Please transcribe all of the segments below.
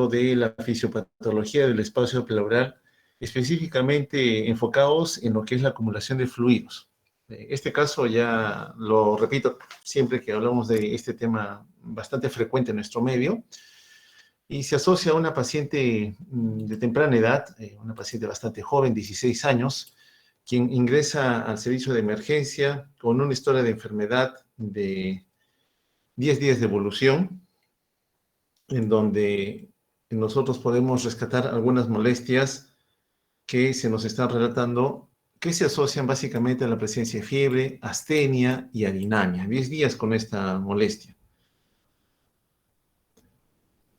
tratamiento de la fisiopatología del espacio pleural, específicamente enfocados en lo que es la acumulación de fluidos. Este caso ya lo repito siempre que hablamos de este tema bastante frecuente en nuestro medio, y se asocia a una paciente de temprana edad, una paciente bastante joven, 16 años, quien ingresa al servicio de emergencia con una historia de enfermedad de 10 días de evolución, en donde nosotros podemos rescatar algunas molestias que se nos están relatando, que se asocian básicamente a la presencia de fiebre, astenia y arinamia. 10 días con esta molestia.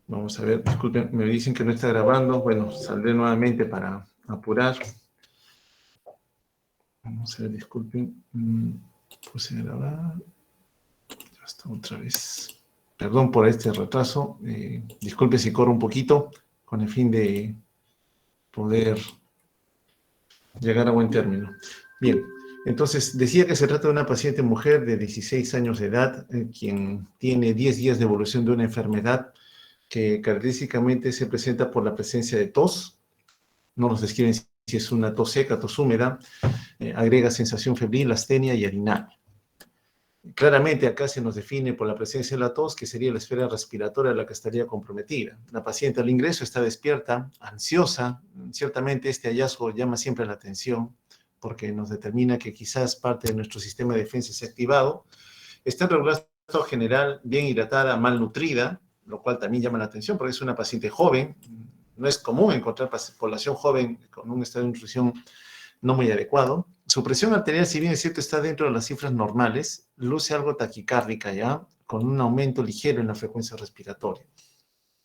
Vamos a ver, disculpen, me dicen que no está grabando. Bueno, saldré nuevamente para apurar. Vamos a ver, disculpen. Puse a grabar. Ya está otra vez. Perdón por este retraso. Disculpe si corro un poquito con el fin de poder llegar a buen término. Bien, entonces decía que se trata de una paciente mujer de 16 años de edad, quien tiene 10 días de evolución de una enfermedad que característicamente se presenta por la presencia de tos. No nos describen si es una tos seca, tos húmeda, agrega sensación febril, astenia y arinamia. Claramente acá se nos define por la presencia de la tos, que sería la esfera respiratoria la que estaría comprometida. La paciente al ingreso está despierta, ansiosa. Ciertamente este hallazgo llama siempre la atención porque nos determina que quizás parte de nuestro sistema de defensa se ha activado. Está en regular estado general, bien hidratada, malnutrida, lo cual también llama la atención porque es una paciente joven. No es común encontrar población joven con un estado de nutrición no muy adecuado. Su presión arterial, si bien es cierto, está dentro de las cifras normales, luce algo taquicárdica ya, con un aumento ligero en la frecuencia respiratoria.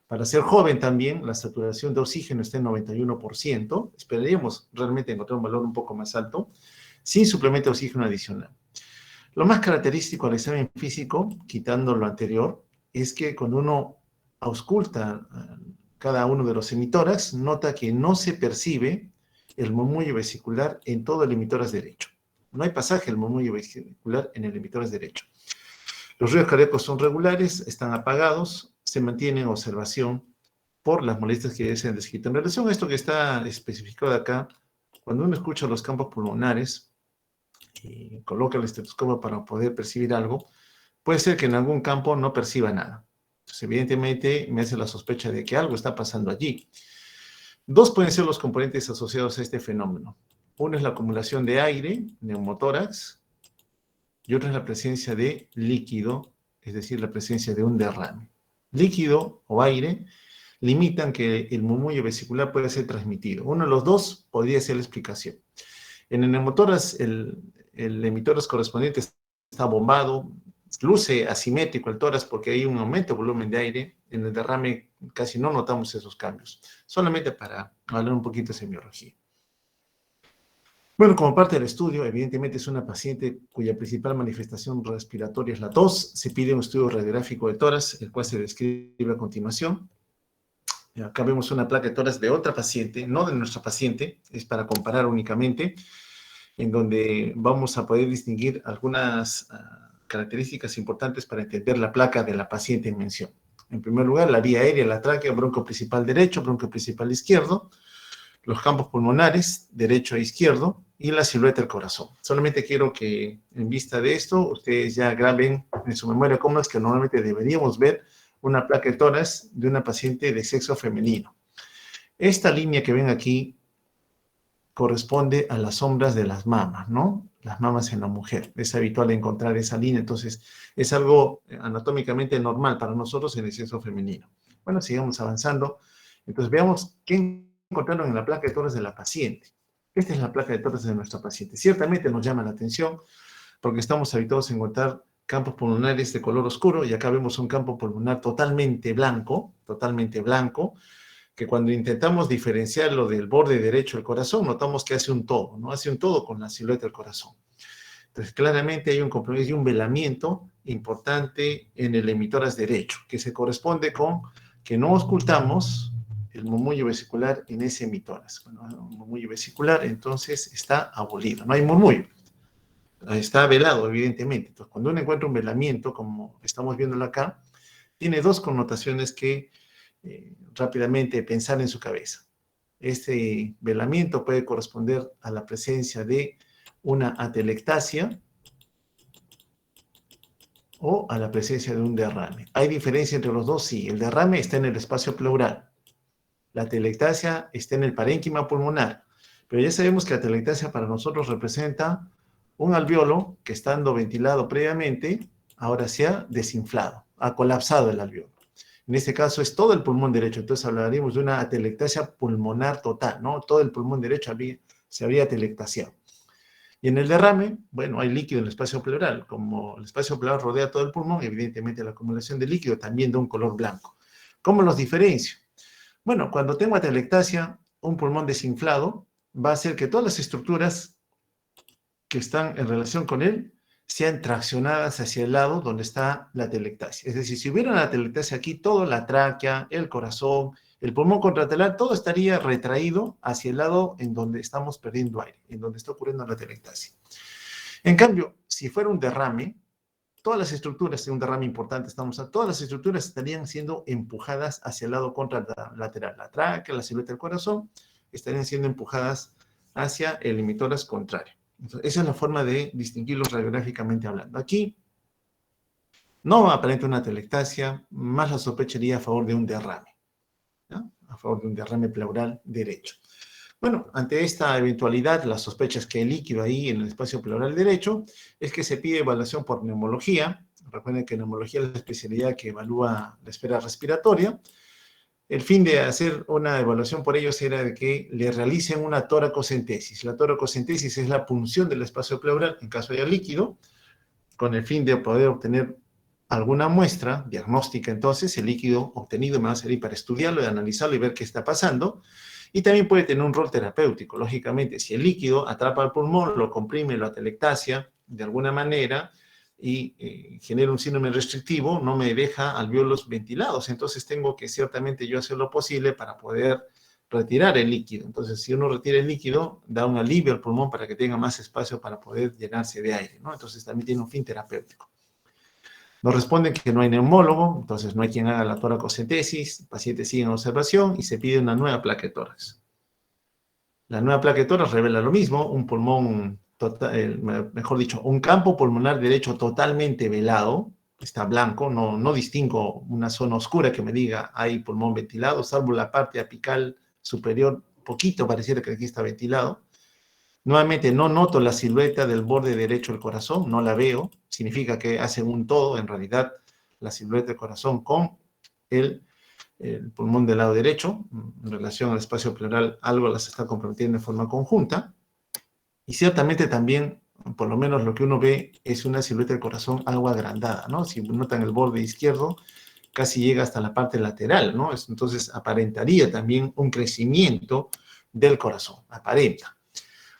Para ser joven también, la saturación de oxígeno está en 91%. Esperaríamos realmente encontrar un valor un poco más alto, sin suplemento de oxígeno adicional. Lo más característico al examen físico, quitando lo anterior, es que cuando uno ausculta cada uno de los hemitórax, nota que no se percibe el murmullo vesicular en todo el hemitórax derecho. No hay pasaje del murmullo vesicular en el hemitórax derecho. Los ruidos cardíacos son regulares, están apagados, se mantienen en observación por las molestias que se han descrito. En relación a esto que está especificado acá, cuando uno escucha los campos pulmonares y coloca el estetoscopio para poder percibir algo, puede ser que en algún campo no perciba nada. Entonces, evidentemente, me hace la sospecha de que algo está pasando allí. Dos pueden ser los componentes asociados a este fenómeno. Uno es la acumulación de aire, neumotórax, y otro es la presencia de líquido, es decir, la presencia de un derrame. Líquido o aire limitan que el murmullo vesicular pueda ser transmitido. Uno de los dos podría ser la explicación. En el neumotórax, el hemitórax correspondiente está bombado, luce asimétrico el tórax porque hay un aumento de volumen de aire. En el derrame casi no notamos esos cambios. Solamente para hablar un poquito de semiología. Bueno, como parte del estudio, evidentemente es una paciente cuya principal manifestación respiratoria es la tos. Se pide un estudio radiográfico de tórax, el cual se describe a continuación. Acá vemos una placa de tórax de otra paciente, no de nuestra paciente, es para comparar únicamente, en donde vamos a poder distinguir algunas características importantes para entender la placa de la paciente en mención. En primer lugar, la vía aérea, la tráquea, bronco principal derecho, bronco principal izquierdo, los campos pulmonares, derecho e izquierdo, y la silueta del corazón. Solamente quiero que, en vista de esto, ustedes ya graben en su memoria cómo es que normalmente deberíamos ver una placa de tórax de una paciente de sexo femenino. Esta línea que ven aquí corresponde a las sombras de las mamas, ¿no? Las mamas en la mujer. Es habitual encontrar esa línea, entonces es algo anatómicamente normal para nosotros en el sexo femenino. Bueno, sigamos avanzando. Entonces veamos qué encontraron en la placa de tórax de la paciente. Esta es la placa de tórax de nuestra paciente. Ciertamente nos llama la atención porque estamos habituados a encontrar campos pulmonares de color oscuro y acá vemos un campo pulmonar totalmente blanco, que cuando intentamos diferenciarlo del borde derecho del corazón, notamos que hace un todo, ¿no? Hace un todo con la silueta del corazón. Entonces, claramente hay un compromiso y un velamiento importante en el hemitórax derecho, que se corresponde con que no auscultamos el murmullo vesicular en ese hemitórax. Bueno, el murmullo vesicular, entonces, está abolido, no hay murmullo. Está velado, evidentemente. Entonces, cuando uno encuentra un velamiento, como estamos viéndolo acá, tiene dos connotaciones que rápidamente pensar en su cabeza. Este velamiento puede corresponder a la presencia de una atelectasia o a la presencia de un derrame. ¿Hay diferencia entre los dos? Sí, el derrame está en el espacio pleural. La atelectasia está en el parénquima pulmonar. Pero ya sabemos que la atelectasia para nosotros representa un alveolo que, estando ventilado previamente, ahora se ha desinflado, ha colapsado el alveolo. En este caso es todo el pulmón derecho, entonces hablaríamos de una atelectasia pulmonar total, ¿no? Todo el pulmón derecho se habría atelectasiado. Y en el derrame, bueno, hay líquido en el espacio pleural. Como el espacio pleural rodea todo el pulmón, evidentemente la acumulación de líquido también de un color blanco. ¿Cómo los diferencio? Bueno, cuando tengo atelectasia, un pulmón desinflado va a hacer que todas las estructuras que están en relación con él sean traccionadas hacia el lado donde está la atelectasia. Es decir, si hubiera una atelectasia aquí, toda la tráquea, el corazón, el pulmón contralateral, todo estaría retraído hacia el lado en donde estamos perdiendo aire, en donde está ocurriendo la atelectasia. En cambio, si fuera un derrame, todas las estructuras de un derrame importante, todas las estructuras estarían siendo empujadas hacia el lado contralateral. La tráquea, la silueta del corazón, estarían siendo empujadas hacia el emitoras contrario. Entonces, esa es la forma de distinguirlos radiográficamente hablando. Aquí no aparenta una atelectasia, más la sospecharía a favor de un derrame, ¿no? A favor de un derrame pleural derecho. Bueno, ante esta eventualidad, la sospecha es que hay líquido ahí en el espacio pleural derecho, es que se pide evaluación por neumología. Recuerden que neumología es la especialidad que evalúa la esfera respiratoria. El fin de hacer una evaluación por ellos era de que le realicen una toracocentesis. La toracocentesis es la punción del espacio pleural en caso haya líquido, con el fin de poder obtener alguna muestra diagnóstica. Entonces, el líquido obtenido me va a servir para estudiarlo, y analizarlo y ver qué está pasando. Y también puede tener un rol terapéutico. Lógicamente, si el líquido atrapa el pulmón, lo comprime, lo atelectasia de alguna manera y genera un síndrome restrictivo, no me deja alvéolos ventilados. Entonces tengo que ciertamente yo hacer lo posible para poder retirar el líquido. Entonces, si uno retira el líquido, da un alivio al pulmón para que tenga más espacio para poder llenarse de aire, ¿no? Entonces también tiene un fin terapéutico. Nos responden que no hay neumólogo, entonces no hay quien haga la toracocentesis, el paciente sigue en observación y se pide una nueva placa de tórax. La nueva placa de tórax revela lo mismo, un pulmón, mejor dicho, un campo pulmonar derecho totalmente velado, está blanco, no distingo una zona oscura que me diga hay pulmón ventilado, salvo la parte apical superior, poquito pareciera que aquí está ventilado. Nuevamente, no noto la silueta del borde derecho del corazón, no la veo. Significa que hacen un todo, en realidad, la silueta del corazón con el pulmón del lado derecho. En relación al espacio pleural, algo las está comprometiendo en forma conjunta. Y ciertamente también, por lo menos lo que uno ve, es una silueta del corazón algo agrandada, ¿no? Si notan el borde izquierdo, casi llega hasta la parte lateral, ¿no? Entonces, aparentaría también un crecimiento del corazón, aparenta.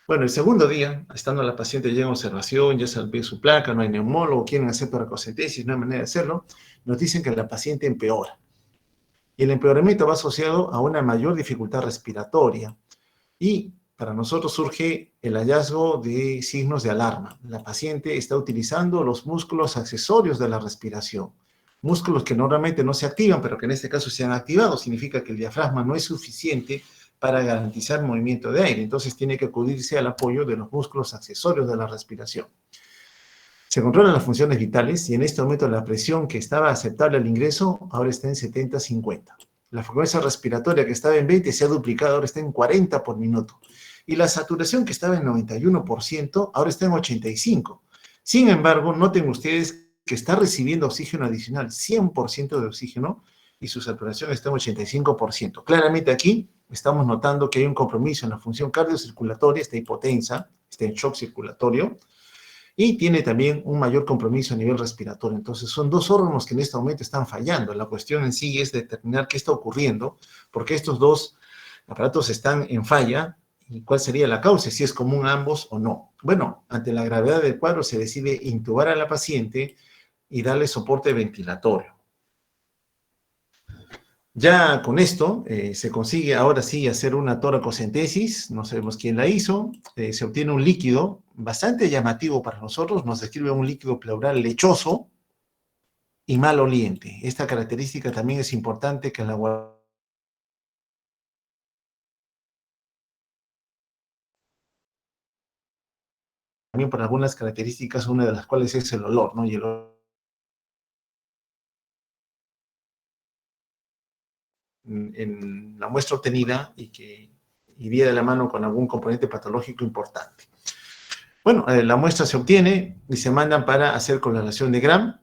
Bueno, el segundo día, estando la paciente ya en observación, ya se ve su placa, no hay neumólogo, quieren hacer toracocentesis, no hay manera de hacerlo, nos dicen que la paciente empeora. Y el empeoramiento va asociado a una mayor dificultad respiratoria. Y para nosotros surge el hallazgo de signos de alarma. La paciente está utilizando los músculos accesorios de la respiración. Músculos que normalmente no se activan, pero que en este caso se han activado. Significa que el diafragma no es suficiente para garantizar movimiento de aire. Entonces tiene que acudirse al apoyo de los músculos accesorios de la respiración. Se controlan las funciones vitales y en este momento la presión que estaba aceptable al ingreso ahora está en 70-50. La frecuencia respiratoria que estaba en 20 se ha duplicado, ahora está en 40 por minuto. Y la saturación que estaba en 91% ahora está en 85%. Sin embargo, noten ustedes que está recibiendo oxígeno adicional, 100% de oxígeno, y su saturación está en 85%. Claramente aquí estamos notando que hay un compromiso en la función cardiocirculatoria, está hipotensa, está en shock circulatorio, y tiene también un mayor compromiso a nivel respiratorio. Entonces, son dos órganos que en este momento están fallando. La cuestión en sí es determinar qué está ocurriendo, porque estos dos aparatos están en falla, y cuál sería la causa, si es común a ambos o no. Bueno, ante la gravedad del cuadro se decide intubar a la paciente y darle soporte ventilatorio. Ya con esto se consigue ahora sí hacer una toracocentesis, no sabemos quién la hizo, se obtiene un líquido bastante llamativo para nosotros, nos describe un líquido pleural lechoso y maloliente. Esta característica también es importante que la también por algunas características, una de las cuales es el olor, ¿no? Y el olor en la muestra obtenida y que iría de la mano con algún componente patológico importante. Bueno, la muestra se obtiene y se mandan para hacer coloración de Gram,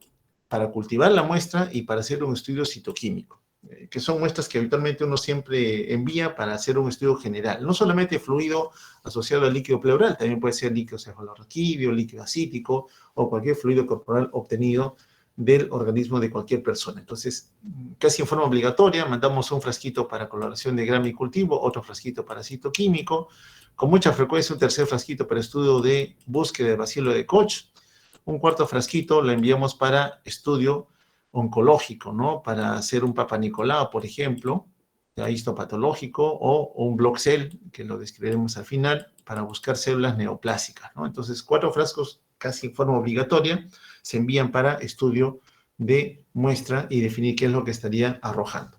para cultivar la muestra y para hacer un estudio citoquímico, que son muestras que habitualmente uno siempre envía para hacer un estudio general. No solamente fluido asociado al líquido pleural, también puede ser líquido cefalorraquídeo, líquido acítico o cualquier fluido corporal obtenido del organismo de cualquier persona. Entonces, casi en forma obligatoria, mandamos un frasquito para coloración de Gram y cultivo, otro frasquito para citoquímico, con mucha frecuencia un tercer frasquito para estudio de búsqueda de bacilo de Koch, un cuarto frasquito lo enviamos para estudio oncológico, ¿no? Para hacer un Papa Nicolau, por ejemplo, histopatológico, o un block cell, que lo describiremos al final, para buscar células neoplásicas, ¿no? Entonces, 4 frascos casi en forma obligatoria se envían para estudio de muestra y definir qué es lo que estaría arrojando.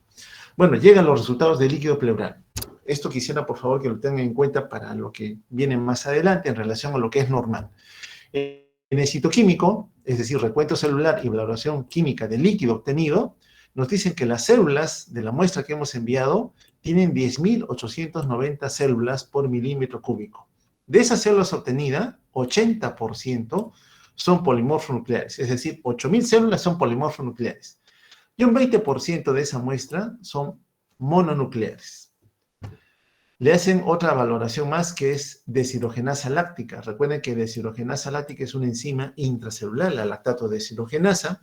Bueno, llegan los resultados del líquido pleural. Esto quisiera, por favor, que lo tengan en cuenta para lo que viene más adelante en relación a lo que es normal. En el citoquímico, es decir, recuento celular y valoración química del líquido obtenido, nos dicen que las células de la muestra que hemos enviado tienen 10.890 células por milímetro cúbico. De esas células obtenidas, 80% son polimorfonucleares, es decir, 8.000 células son polimorfonucleares. Y un 20% de esa muestra son mononucleares. Le hacen otra valoración más que es deshidrogenasa láctica. Recuerden que deshidrogenasa láctica es una enzima intracelular, la lactato deshidrogenasa.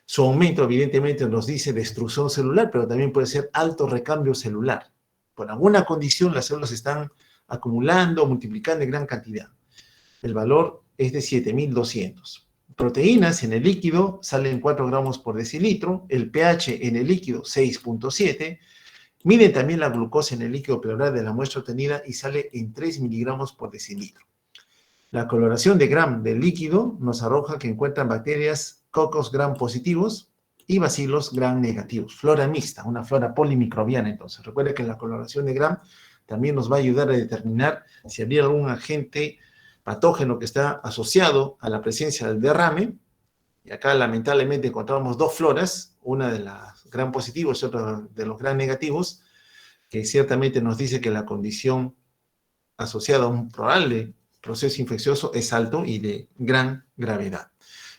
Su aumento evidentemente nos dice destrucción celular, pero también puede ser alto recambio celular. Por alguna condición las células están acumulando, multiplicando en gran cantidad. El valor es de 7.200. Proteínas en el líquido salen 4 gramos por decilitro, el pH en el líquido 6.7. Miden también la glucosa en el líquido pleural de la muestra obtenida y sale en 3 miligramos por decilitro. La coloración de Gram del líquido nos arroja que encuentran bacterias Coccus Gram positivos y bacilos Gram negativos. Flora mixta, una flora polimicrobiana entonces. Recuerde que la coloración de Gram también nos va a ayudar a determinar si habría algún agente patógeno que está asociado a la presencia del derrame. Y acá lamentablemente encontramos 2 floras, una de las Gram positivos y otra de los Gram negativos, que ciertamente nos dice que la condición asociada a un probable proceso infeccioso es alto y de gran gravedad.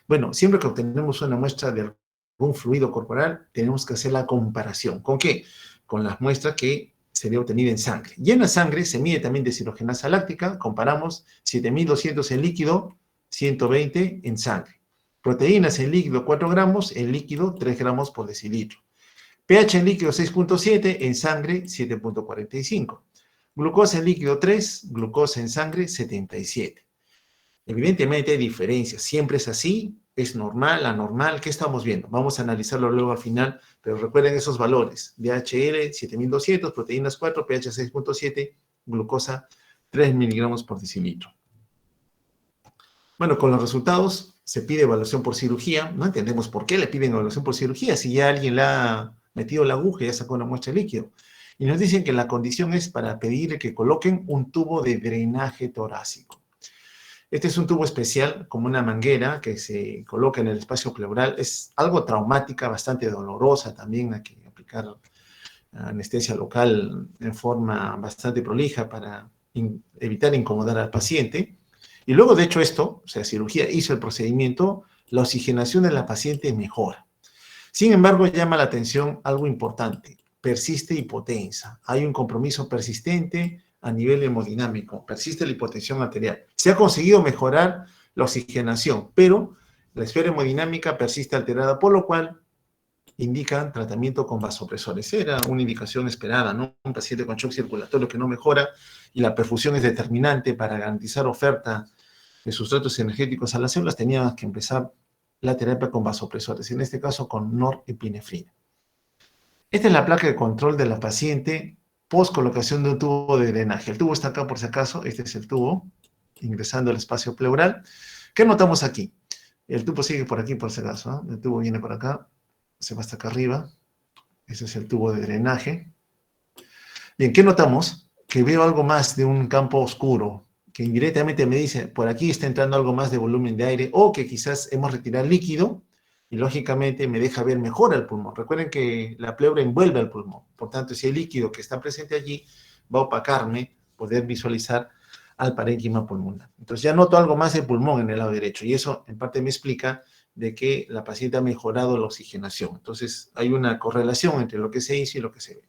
Bueno, siempre que obtenemos una muestra de algún fluido corporal, tenemos que hacer la comparación. ¿Con qué? Con las muestras que sería obtenida en sangre. Y en la sangre se mide también deshidrogenasa láctica, comparamos 7.200 en líquido, 120 en sangre. Proteínas en líquido 4 gramos, en líquido 3 gramos por decilitro. pH en líquido 6.7, en sangre 7.45. Glucosa en líquido 3, glucosa en sangre 77. Evidentemente hay diferencias, siempre es así, es normal, anormal, ¿qué estamos viendo? Vamos a analizarlo luego al final, pero recuerden esos valores, DHL 7200, proteínas 4, pH 6.7, glucosa 3 miligramos por decilitro. Bueno, con los resultados se pide evaluación por cirugía, no entendemos por qué le piden evaluación por cirugía, si ya alguien le ha metido la aguja y ya sacó una muestra de líquido. Y nos dicen que la condición es para pedirle que coloquen un tubo de drenaje torácico. Este es un tubo especial, como una manguera, que se coloca en el espacio pleural. Es algo traumática, bastante dolorosa también. Hay que aplicar anestesia local en forma bastante prolija para evitar incomodar al paciente. Y luego, de hecho, esto, o sea, cirugía hizo el procedimiento, la oxigenación de la paciente mejora. Sin embargo, llama la atención algo importante. Persiste hipotensa. Hay un compromiso persistente a nivel hemodinámico. Persiste la hipotensión arterial. Se ha conseguido mejorar la oxigenación, pero la esfera hemodinámica persiste alterada, por lo cual indican tratamiento con vasopresores. Era una indicación esperada, ¿no? Un paciente con shock circulatorio que no mejora y la perfusión es determinante para garantizar oferta de sustratos energéticos a las células, teníamos que empezar la terapia con vasopresores, en este caso con norepinefrina. Esta es la placa de control de la paciente post colocación de un tubo de drenaje. El tubo está acá por si acaso, este es el tubo ingresando al espacio pleural. ¿Qué notamos aquí? El tubo sigue por aquí, por si acaso, ¿no? El tubo viene por acá, se va hasta acá arriba. Ese es el tubo de drenaje. Bien, ¿qué notamos? Que veo algo más de un campo oscuro, que indirectamente me dice, por aquí está entrando algo más de volumen de aire, o que quizás hemos retirado líquido, y lógicamente me deja ver mejor el pulmón. Recuerden que la pleura envuelve al pulmón, por tanto, si hay líquido que está presente allí, va a opacarme poder visualizar al parénquima pulmonar. Entonces ya noto algo más de pulmón en el lado derecho, y eso en parte me explica de que la paciente ha mejorado la oxigenación. Entonces hay una correlación entre lo que se hizo y lo que se ve.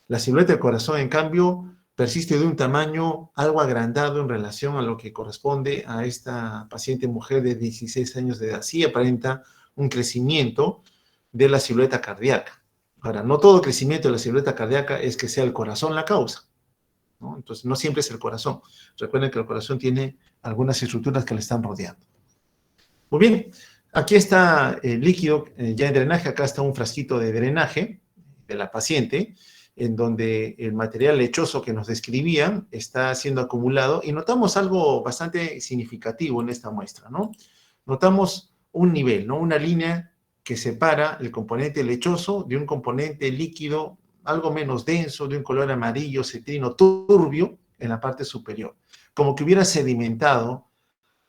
La silueta del corazón, en cambio, persiste de un tamaño algo agrandado en relación a lo que corresponde a esta paciente mujer de 16 años de edad. Sí aparenta un crecimiento de la silueta cardíaca. Ahora, no todo crecimiento de la silueta cardíaca es que sea el corazón la causa, ¿no? Entonces, no siempre es el corazón. Recuerden que el corazón tiene algunas estructuras que le están rodeando. Muy bien, aquí está el líquido ya en drenaje. Acá está un frasquito de drenaje de la paciente, en donde el material lechoso que nos describían está siendo acumulado, y notamos algo bastante significativo en esta muestra, ¿no? Notamos un nivel, ¿no? Una línea que separa el componente lechoso de un componente líquido algo menos denso, de un color amarillo, cetrino, turbio, en la parte superior. Como que hubiera sedimentado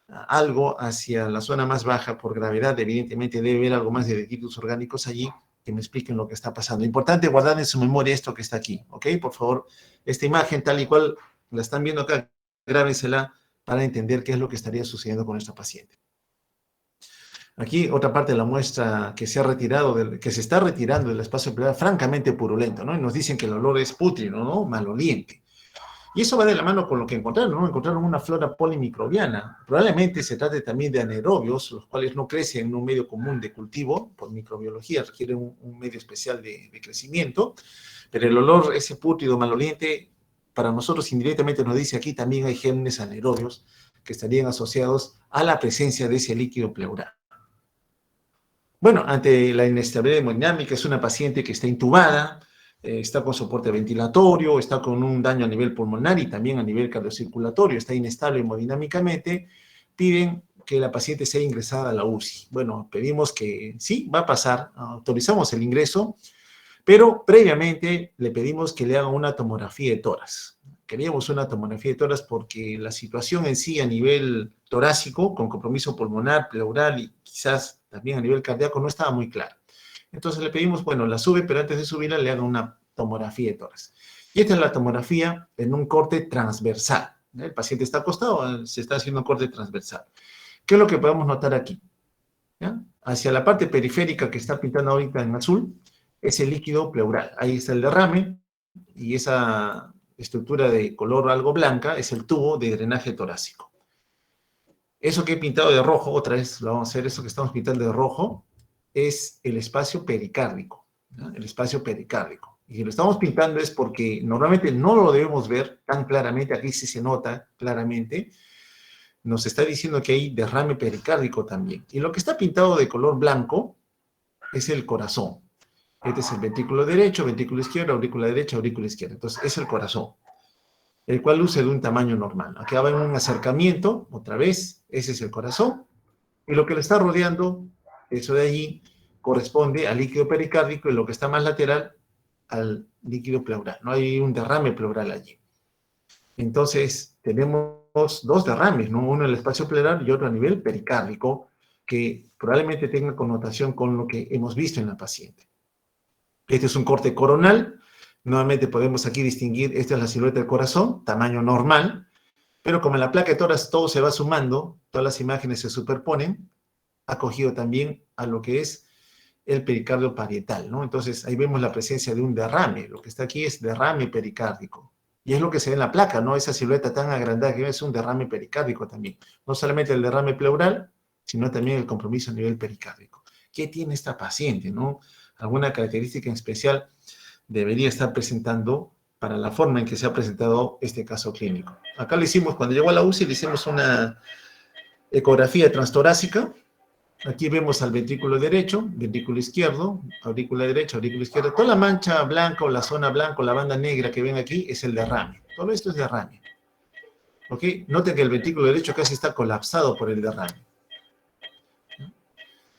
algo hacia la zona más baja por gravedad. Evidentemente debe haber algo más de detritus orgánicos allí que me expliquen lo que está pasando. Importante guardar en su memoria esto que está aquí, ¿ok? Por favor, esta imagen tal y cual la están viendo acá, grábensela para entender qué es lo que estaría sucediendo con esta paciente. Aquí otra parte de la muestra que se ha retirado, que se está retirando del espacio pleural, francamente purulento, ¿no? Y nos dicen que el olor es pútrido, ¿no? Maloliente. Y eso va de la mano con lo que encontraron, ¿no? Encontraron una flora polimicrobiana. Probablemente se trate también de anaerobios, los cuales no crecen en un medio común de cultivo, por microbiología, requieren un medio especial de crecimiento, pero el olor, ese pútrido maloliente, para nosotros indirectamente nos dice aquí también hay gérmenes anaerobios que estarían asociados a la presencia de ese líquido pleural. Bueno, ante la inestabilidad hemodinámica, es una paciente que está intubada, está con soporte ventilatorio, está con un daño a nivel pulmonar y también a nivel cardiocirculatorio, está inestable hemodinámicamente, piden que la paciente sea ingresada a la UCI. Bueno, pedimos que sí, va a pasar, autorizamos el ingreso, pero previamente le pedimos que le hagan una tomografía de tórax. Queríamos una tomografía de tórax porque la situación en sí a nivel torácico, con compromiso pulmonar, pleural y quizás también a nivel cardíaco, no estaba muy clara. Entonces le pedimos, bueno, la sube, pero antes de subirla le hagan una tomografía de tórax. Y esta es la tomografía en un corte transversal. El paciente está acostado, se está haciendo un corte transversal. ¿Qué es lo que podemos notar aquí? ¿Ya? Hacia la parte periférica que está pintando ahorita en azul, es el líquido pleural. Ahí está el derrame, y esa estructura de color algo blanca es el tubo de drenaje torácico. Eso que he pintado de rojo, otra vez lo vamos a hacer, eso que estamos pintando de rojo, es el espacio pericárdico, ¿no? El espacio pericárdico. Y si lo estamos pintando es porque normalmente no lo debemos ver tan claramente, aquí sí se nota claramente, nos está diciendo que hay derrame pericárdico también. Y lo que está pintado de color blanco es el corazón. Este es el ventrículo derecho, ventrículo izquierdo, aurícula derecha, aurícula izquierda. Entonces, es el corazón, el cual luce de un tamaño normal. Aquí va en un acercamiento, otra vez, ese es el corazón. Y lo que le está rodeando, eso de allí, corresponde al líquido pericárdico, y lo que está más lateral, al líquido pleural. No hay un derrame pleural allí. Entonces, tenemos dos derrames, ¿no? Uno en el espacio pleural y otro a nivel pericárdico, que probablemente tenga connotación con lo que hemos visto en la paciente. Este es un corte coronal. Nuevamente podemos aquí distinguir, esta es la silueta del corazón, tamaño normal, pero como en la placa de tórax todo se va sumando, todas las imágenes se superponen, ha cogido también a lo que es el pericardio parietal, ¿no? Entonces ahí vemos la presencia de un derrame. Lo que está aquí es derrame pericárdico. Y es lo que se ve en la placa, ¿no? Esa silueta tan agrandada que es un derrame pericárdico también. No solamente el derrame pleural, sino también el compromiso a nivel pericárdico. ¿Qué tiene esta paciente, no? Alguna característica en especial debería estar presentando para la forma en que se ha presentado este caso clínico. Acá le hicimos, cuando llegó a la UCI, le hicimos una ecografía transtorácica. Aquí vemos al ventrículo derecho, ventrículo izquierdo, aurícula derecha, aurícula izquierda. Toda la mancha blanca o la zona blanca o la banda negra que ven aquí es el derrame. Todo esto es derrame. ¿Ok? Noten que el ventrículo derecho casi está colapsado por el derrame.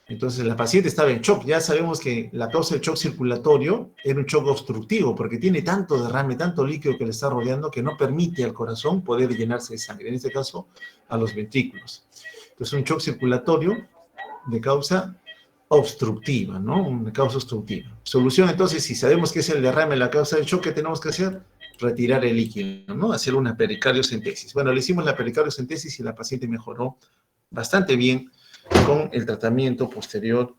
Entonces la paciente estaba en shock. Ya sabemos que la causa del shock circulatorio era un shock obstructivo porque tiene tanto derrame, tanto líquido que le está rodeando que no permite al corazón poder llenarse de sangre, en este caso a los ventrículos. Entonces un shock circulatorio de causa obstructiva, ¿no? Una causa obstructiva. Solución, entonces, si sabemos que es el derrame la causa del shock, ¿qué tenemos que hacer? Retirar el líquido, ¿no? Hacer una pericardiocentesis. Bueno, le hicimos la pericardiocentesis y la paciente mejoró bastante bien con el tratamiento posterior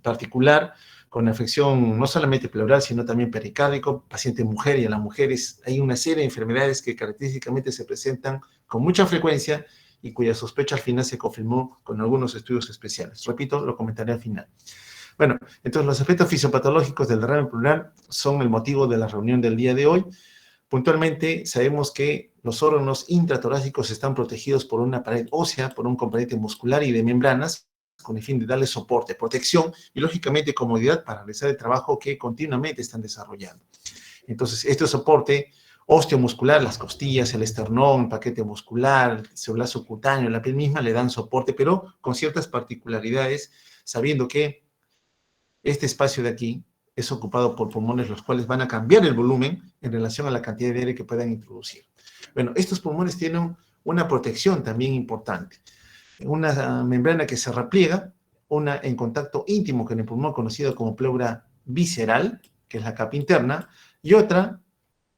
particular con afección no solamente pleural, sino también pericárdico, paciente mujer, y en las mujeres hay una serie de enfermedades que característicamente se presentan con mucha frecuencia y cuya sospecha al final se confirmó con algunos estudios especiales. Repito, lo comentaré al final. Bueno, entonces los efectos fisiopatológicos del derrame pleural son el motivo de la reunión del día de hoy. Puntualmente, sabemos que los órganos intratorácicos están protegidos por una pared ósea, por un componente muscular y de membranas, con el fin de darle soporte, protección y, lógicamente, comodidad para realizar el trabajo que continuamente están desarrollando. Entonces, este soporte osteomuscular, las costillas, el esternón, el paquete muscular, el celular cutáneo, la piel misma, le dan soporte, pero con ciertas particularidades, sabiendo que este espacio de aquí es ocupado por pulmones, los cuales van a cambiar el volumen en relación a la cantidad de aire que puedan introducir. Bueno, estos pulmones tienen una protección también importante. Una membrana que se repliega, una en contacto íntimo con el pulmón, conocida como pleura visceral, que es la capa interna, y otra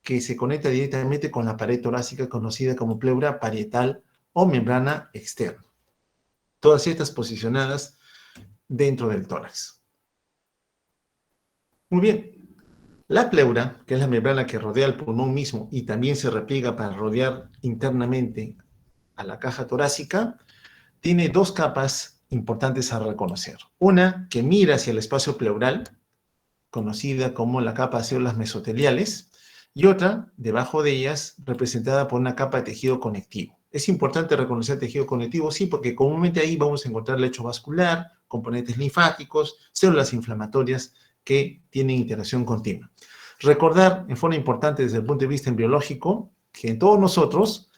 que se conecta directamente con la pared torácica, conocida como pleura parietal o membrana externa. Todas estas posicionadas dentro del tórax. Muy bien. La pleura, que es la membrana que rodea el pulmón mismo y también se repliega para rodear internamente a la caja torácica, tiene dos capas importantes a reconocer. Una que mira hacia el espacio pleural, conocida como la capa de células mesoteliales, y otra, debajo de ellas, representada por una capa de tejido conectivo. Es importante reconocer tejido conectivo, sí, porque comúnmente ahí vamos a encontrar lecho vascular, componentes linfáticos, células inflamatorias que tienen interacción continua. Recordar, en forma importante desde el punto de vista embriológico, que en todos nosotros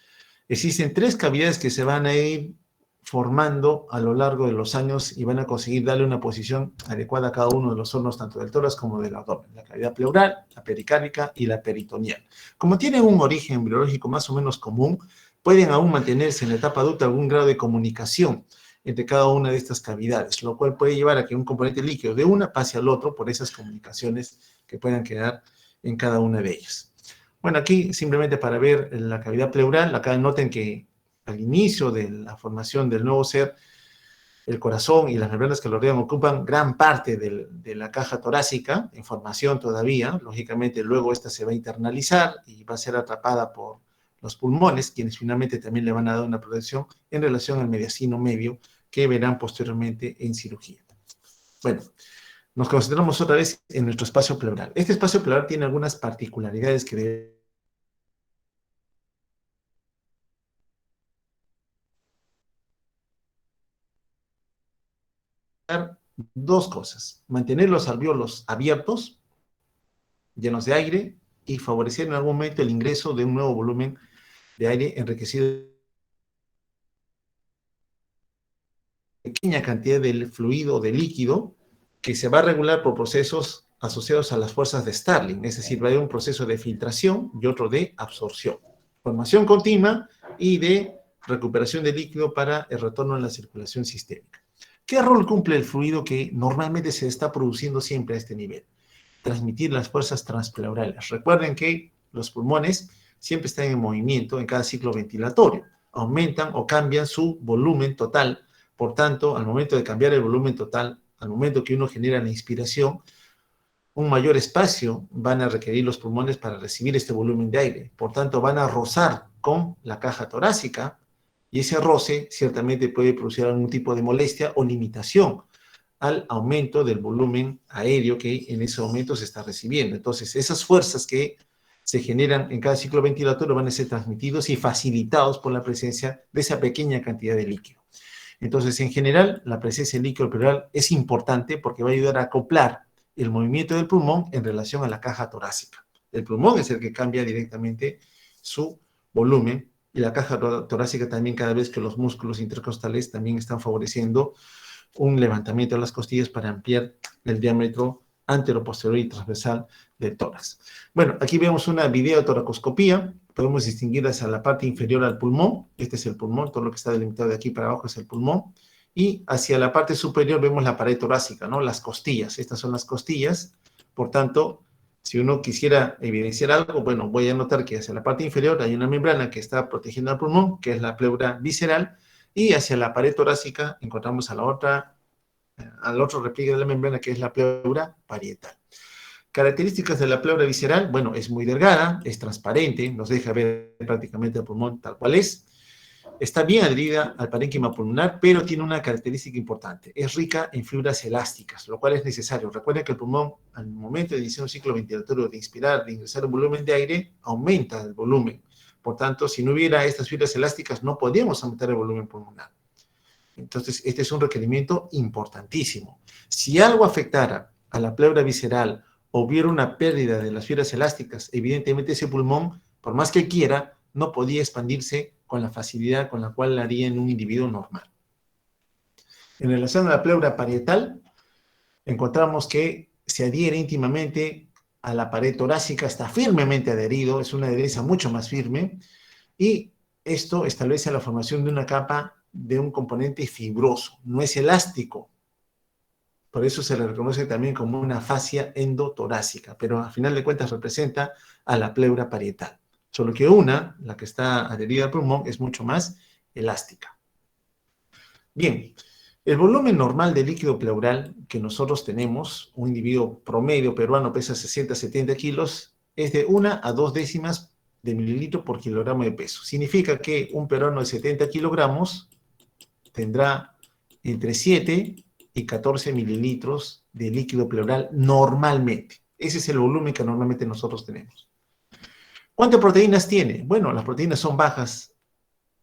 existen tres cavidades que se van a ir formando a lo largo de los años y van a conseguir darle una posición adecuada a cada uno de los órganos, tanto del tórax como del abdomen. La cavidad pleural, la pericárdica y la peritoneal. Como tienen un origen embriológico más o menos común, pueden aún mantenerse en la etapa adulta algún grado de comunicación entre cada una de estas cavidades, lo cual puede llevar a que un componente líquido de una pase al otro por esas comunicaciones que puedan quedar en cada una de ellas. Bueno, aquí simplemente para ver la cavidad pleural, acá noten que al inicio de la formación del nuevo ser, el corazón y las membranas que lo rodean ocupan gran parte de la caja torácica, en formación todavía. Lógicamente, luego esta se va a internalizar y va a ser atrapada por los pulmones, quienes finalmente también le van a dar una protección en relación al mediastino medio, que verán posteriormente en cirugía. Bueno, nos concentramos otra vez en nuestro espacio pleural. Este espacio pleural tiene algunas particularidades que deben dos cosas: mantener los alvéolos abiertos, llenos de aire, y favorecer en algún momento el ingreso de un nuevo volumen de aire enriquecido de pequeña cantidad de fluido, de líquido, que se va a regular por procesos asociados a las fuerzas de Starling, es decir, va a haber un proceso de filtración y otro de absorción. Formación continua y de recuperación de líquido para el retorno a la circulación sistémica. ¿Qué rol cumple el fluido que normalmente se está produciendo siempre a este nivel? Transmitir las fuerzas transpleurales. Recuerden que los pulmones siempre están en movimiento en cada ciclo ventilatorio. Aumentan o cambian su volumen total. Por tanto, al momento de cambiar el volumen total, al momento que uno genera la inspiración, un mayor espacio van a requerir los pulmones para recibir este volumen de aire. Por tanto, van a rozar con la caja torácica y ese roce ciertamente puede producir algún tipo de molestia o limitación al aumento del volumen aéreo que en ese momento se está recibiendo. Entonces, esas fuerzas que se generan en cada ciclo ventilatorio van a ser transmitidos y facilitados por la presencia de esa pequeña cantidad de líquido. Entonces, en general, la presencia de líquido pleural es importante porque va a ayudar a acoplar el movimiento del pulmón en relación a la caja torácica. El pulmón es el que cambia directamente su volumen, y la caja torácica también, cada vez que los músculos intercostales también están favoreciendo un levantamiento de las costillas para ampliar el diámetro anteroposterior y transversal del tórax. Bueno, aquí vemos una videotoracoscopía. Podemos distinguir hacia la parte inferior al pulmón. Este es el pulmón, todo lo que está delimitado de aquí para abajo es el pulmón. Y hacia la parte superior vemos la pared torácica, ¿no? Las costillas. Estas son las costillas. Por tanto, si uno quisiera evidenciar algo, bueno, voy a notar que hacia la parte inferior hay una membrana que está protegiendo al pulmón, que es la pleura visceral, y hacia la pared torácica encontramos al otro repliegue de la membrana, que es la pleura parietal. Características de la pleura visceral, bueno, es muy delgada, es transparente, nos deja ver prácticamente el pulmón tal cual es. Está bien adherida al parénquima pulmonar, pero tiene una característica importante. Es rica en fibras elásticas, lo cual es necesario. Recuerden que el pulmón, al momento de iniciar un ciclo ventilatorio, de inspirar, de ingresar un volumen de aire, aumenta el volumen. Por tanto, si no hubiera estas fibras elásticas, no podríamos aumentar el volumen pulmonar. Entonces, este es un requerimiento importantísimo. Si algo afectara a la pleura visceral o hubiera una pérdida de las fibras elásticas, evidentemente ese pulmón, por más que quiera, no podía expandirse con la facilidad con la cual lo haría en un individuo normal. En relación a la pleura parietal, encontramos que se adhiere íntimamente a la pared torácica, está firmemente adherido, es una adherencia mucho más firme, y esto establece la formación de una capa de un componente fibroso, no es elástico. Por eso se le reconoce también como una fascia endotorácica, pero a final de cuentas representa a la pleura parietal. Solo que una, la que está adherida al pulmón, es mucho más elástica. Bien, el volumen normal de líquido pleural que nosotros tenemos, un individuo promedio peruano pesa 60-70 kilos, es de 1 a 2 décimas de mililitro por kilogramo de peso. Significa que un peruano de 70 kilogramos tendrá entre 7 y 14 mililitros de líquido pleural normalmente. Ese es el volumen que normalmente nosotros tenemos. ¿Cuántas proteínas tiene? Bueno, las proteínas son bajas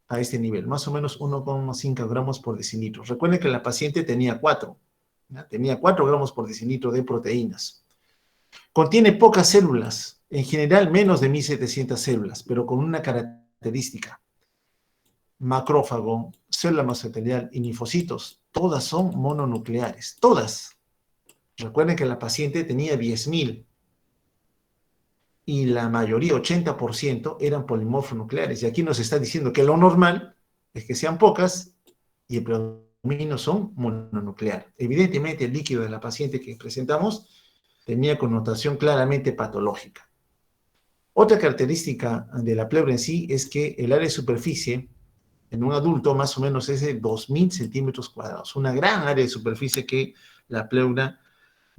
a este nivel, más o menos 1,5 gramos por decilitro. Recuerden que la paciente tenía 4, ¿ya? Tenía 4 gramos por decilitro de proteínas. Contiene pocas células, en general menos de 1.700 células, pero con una característica. Macrófago, célula mesotelial y linfocitos, todas son mononucleares, todas. Recuerden que la paciente tenía 10.000 y la mayoría, 80%, eran polimorfonucleares. Y aquí nos está diciendo que lo normal es que sean pocas y el predominio son mononucleares. Evidentemente, el líquido de la paciente que presentamos tenía connotación claramente patológica. Otra característica de la pleura en sí es que el área de superficie en un adulto más o menos es de 2.000 centímetros cuadrados. Una gran área de superficie que la pleura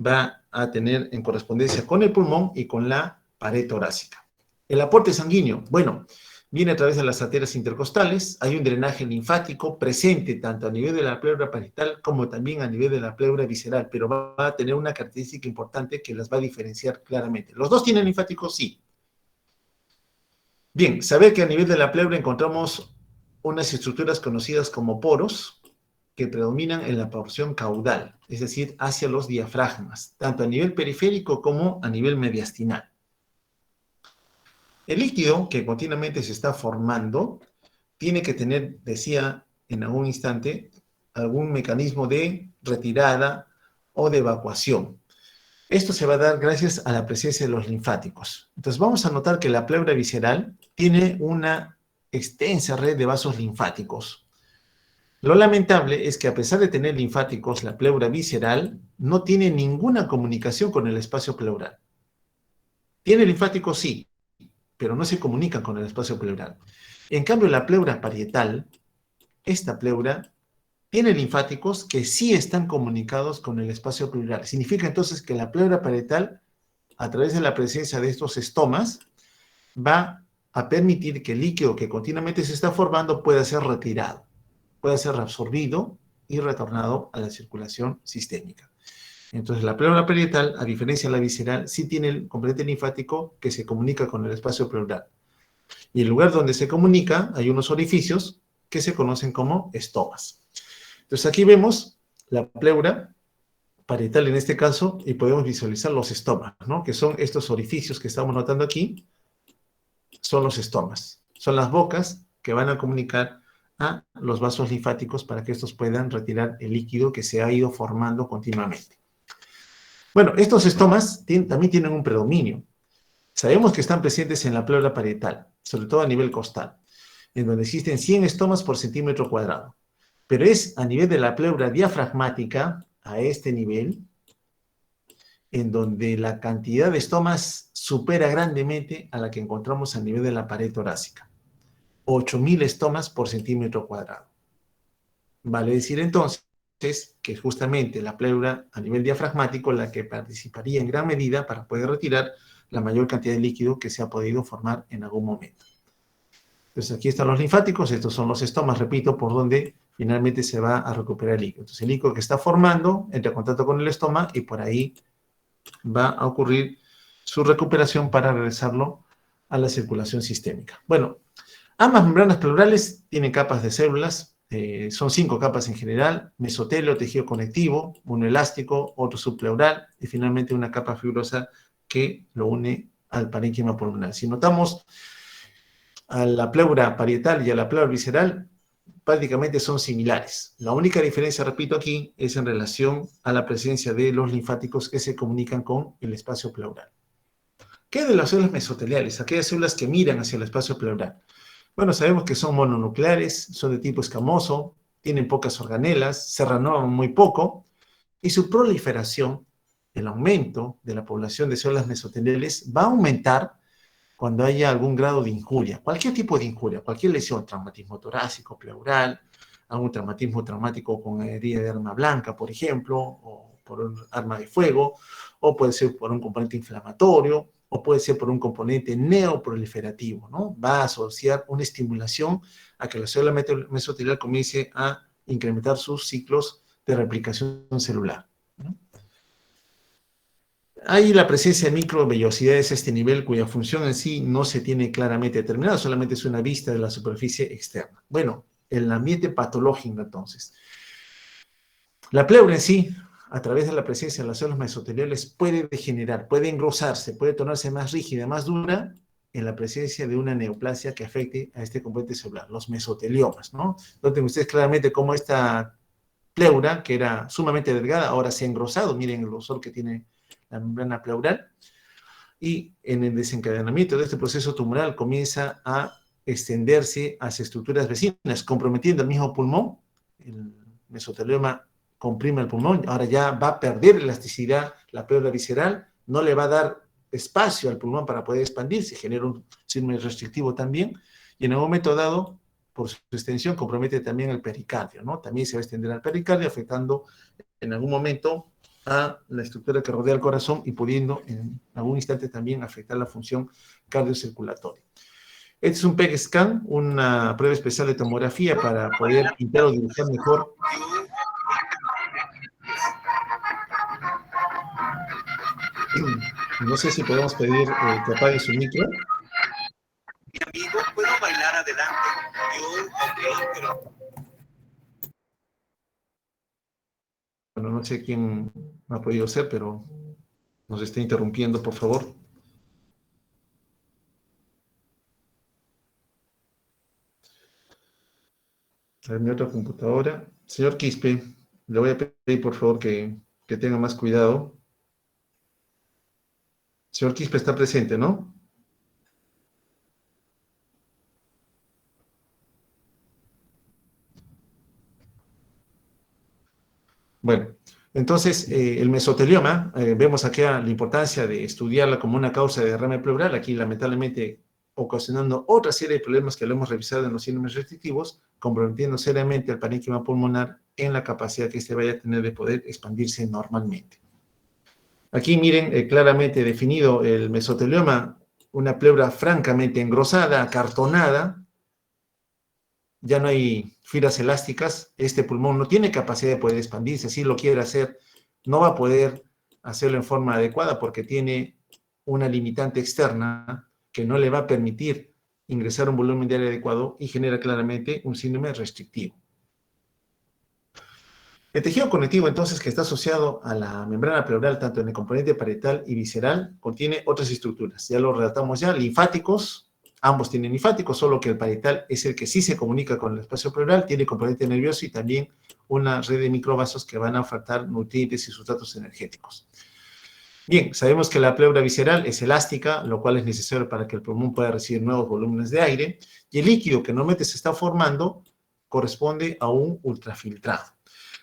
va a tener en correspondencia con el pulmón y con la pared torácica. El aporte sanguíneo, bueno, viene a través de las arterias intercostales, hay un drenaje linfático presente tanto a nivel de la pleura parietal como también a nivel de la pleura visceral, pero va a tener una característica importante que las va a diferenciar claramente. ¿Los dos tienen linfáticos? Sí. Bien, saber que a nivel de la pleura encontramos unas estructuras conocidas como poros que predominan en la porción caudal, es decir, hacia los diafragmas, tanto a nivel periférico como a nivel mediastinal. El líquido que continuamente se está formando tiene que tener, decía en algún instante, algún mecanismo de retirada o de evacuación. Esto se va a dar gracias a la presencia de los linfáticos. Entonces vamos a notar que la pleura visceral tiene una extensa red de vasos linfáticos. Lo lamentable es que a pesar de tener linfáticos, la pleura visceral no tiene ninguna comunicación con el espacio pleural. Tiene linfáticos, sí, pero no se comunican con el espacio pleural. En cambio, la pleura parietal, esta pleura, tiene linfáticos que sí están comunicados con el espacio pleural. Significa entonces que la pleura parietal, a través de la presencia de estos estomas, va a permitir que el líquido que continuamente se está formando pueda ser retirado, pueda ser reabsorbido y retornado a la circulación sistémica. Entonces, la pleura parietal, a diferencia de la visceral, sí tiene el componente linfático que se comunica con el espacio pleural. Y el lugar donde se comunica hay unos orificios que se conocen como estomas. Entonces, aquí vemos la pleura parietal en este caso y podemos visualizar los estomas, ¿no? Que son estos orificios que estamos notando aquí, son los estomas. Son las bocas que van a comunicar a los vasos linfáticos para que estos puedan retirar el líquido que se ha ido formando continuamente. Bueno, estos estomas también tienen un predominio. Sabemos que están presentes en la pleura parietal, sobre todo a nivel costal, en donde existen 100 estomas por centímetro cuadrado. Pero es a nivel de la pleura diafragmática, a este nivel, en donde la cantidad de estomas supera grandemente a la que encontramos a nivel de la pared torácica. 8.000 estomas por centímetro cuadrado. Vale decir entonces que es justamente la pleura a nivel diafragmático la que participaría en gran medida para poder retirar la mayor cantidad de líquido que se ha podido formar en algún momento. Entonces aquí están los linfáticos, estos son los estomas, repito, por donde finalmente se va a recuperar el líquido. Entonces el líquido que está formando entra en contacto con el estoma y por ahí va a ocurrir su recuperación para regresarlo a la circulación sistémica. Bueno, ambas membranas pleurales tienen capas de células, son 5 capas en general: mesotelio, tejido conectivo, uno elástico, otro subpleural y finalmente una capa fibrosa que lo une al parénquima pulmonar. Si notamos a la pleura parietal y a la pleura visceral, prácticamente son similares. La única diferencia, repito aquí, es en relación a la presencia de los linfáticos que se comunican con el espacio pleural. ¿Qué de las células mesoteliales? Aquellas células que miran hacia el espacio pleural. Bueno, sabemos que son mononucleares, son de tipo escamoso, tienen pocas organelas, se renuevan muy poco, y su proliferación, el aumento de la población de células mesoteliales, va a aumentar cuando haya algún grado de injuria, cualquier tipo de injuria, cualquier lesión, traumatismo torácico, pleural, algún traumatismo traumático con herida de arma blanca, por ejemplo, o por un arma de fuego, o puede ser por un componente inflamatorio, o puede ser por un componente neoproliferativo, ¿no? Va a asociar una estimulación a que la célula mesotelial comience a incrementar sus ciclos de replicación celular, ¿no? Hay la presencia de microvellosidades a este nivel cuya función en sí no se tiene claramente determinada, solamente es una vista de la superficie externa. Bueno, el ambiente patológico entonces. La pleura en sí, a través de la presencia de las células mesoteliales, puede degenerar, puede engrosarse, puede tornarse más rígida, más dura, en la presencia de una neoplasia que afecte a este componente celular, los mesoteliomas, ¿no? Noten ustedes claramente cómo esta pleura, que era sumamente delgada, ahora se ha engrosado. Miren el grosor que tiene la membrana pleural, y en el desencadenamiento de este proceso tumoral comienza a extenderse hacia estructuras vecinas, comprometiendo el mismo pulmón. El mesotelioma comprime el pulmón, ahora ya va a perder elasticidad la pleura visceral, no le va a dar espacio al pulmón para poder expandirse, genera un síndrome restrictivo también, y en un momento dado, por su extensión, compromete también el pericardio, ¿no? También se va a extender al pericardio, afectando en algún momento a la estructura que rodea el corazón y pudiendo en algún instante también afectar la función cardiocirculatoria. Este es un PET scan, una prueba especial de tomografía para poder pintar o dibujar mejor. No sé si podemos pedir que apague su micro. Mi amigo, ¿puedo bailar adelante? Yo, ok, pero... Bueno, no sé quién ha podido ser, pero nos está interrumpiendo, por favor. A ver, mi otra computadora. Señor Quispe, le voy a pedir, por favor, que tenga más cuidado. Señor Quispe está presente, ¿no? Bueno, entonces el mesotelioma, vemos aquí la importancia de estudiarla como una causa de derrame pleural, aquí lamentablemente ocasionando otra serie de problemas que lo hemos revisado en los síndromes restrictivos, comprometiendo seriamente al parénquima pulmonar en la capacidad que éste vaya a tener de poder expandirse normalmente. Aquí miren claramente definido el mesotelioma, una pleura francamente engrosada, acartonada. Ya no hay fibras elásticas, este pulmón no tiene capacidad de poder expandirse, si lo quiere hacer, no va a poder hacerlo en forma adecuada porque tiene una limitante externa que no le va a permitir ingresar un volumen de aire adecuado y genera claramente un síndrome restrictivo. El tejido conectivo, entonces, que está asociado a la membrana pleural, tanto en el componente parietal y visceral, contiene otras estructuras. Ya lo relatamos ya, linfáticos, Ambos tienen linfáticos, solo que el parietal es el que sí se comunica con el espacio pleural, tiene componente nervioso y también una red de microvasos que van a ofertar nutrientes y sustratos energéticos. Bien, sabemos que la pleura visceral es elástica, lo cual es necesario para que el pulmón pueda recibir nuevos volúmenes de aire, y el líquido que normalmente se está formando corresponde a un ultrafiltrado.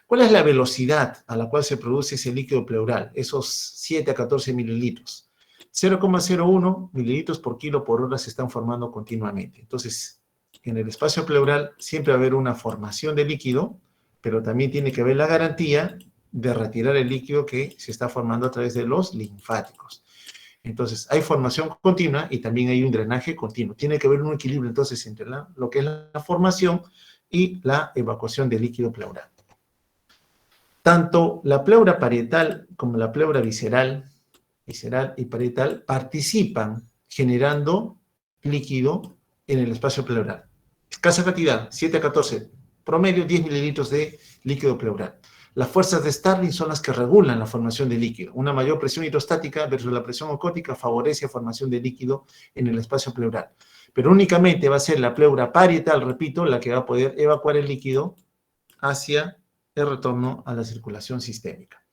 ¿Cuál es la velocidad a la cual se produce ese líquido pleural? Esos 7 a 14 mililitros. 0,01 mililitros por kilo por hora se están formando continuamente. Entonces, en el espacio pleural siempre va a haber una formación de líquido, pero también tiene que haber la garantía de retirar el líquido que se está formando a través de los linfáticos. Entonces, hay formación continua y también hay un drenaje continuo. Tiene que haber un equilibrio, entonces, entre lo que es la formación y la evacuación del líquido pleural. Tanto la pleura parietal como la pleura visceral y parietal participan generando líquido en el espacio pleural. Escasa cantidad, 7 a 14, promedio 10 mililitros de líquido pleural. Las fuerzas de Starling son las que regulan la formación de líquido. Una mayor presión hidrostática versus la presión osmótica favorece la formación de líquido en el espacio pleural. Pero únicamente va a ser la pleura parietal, repito, la que va a poder evacuar el líquido hacia el retorno a la circulación sistémica.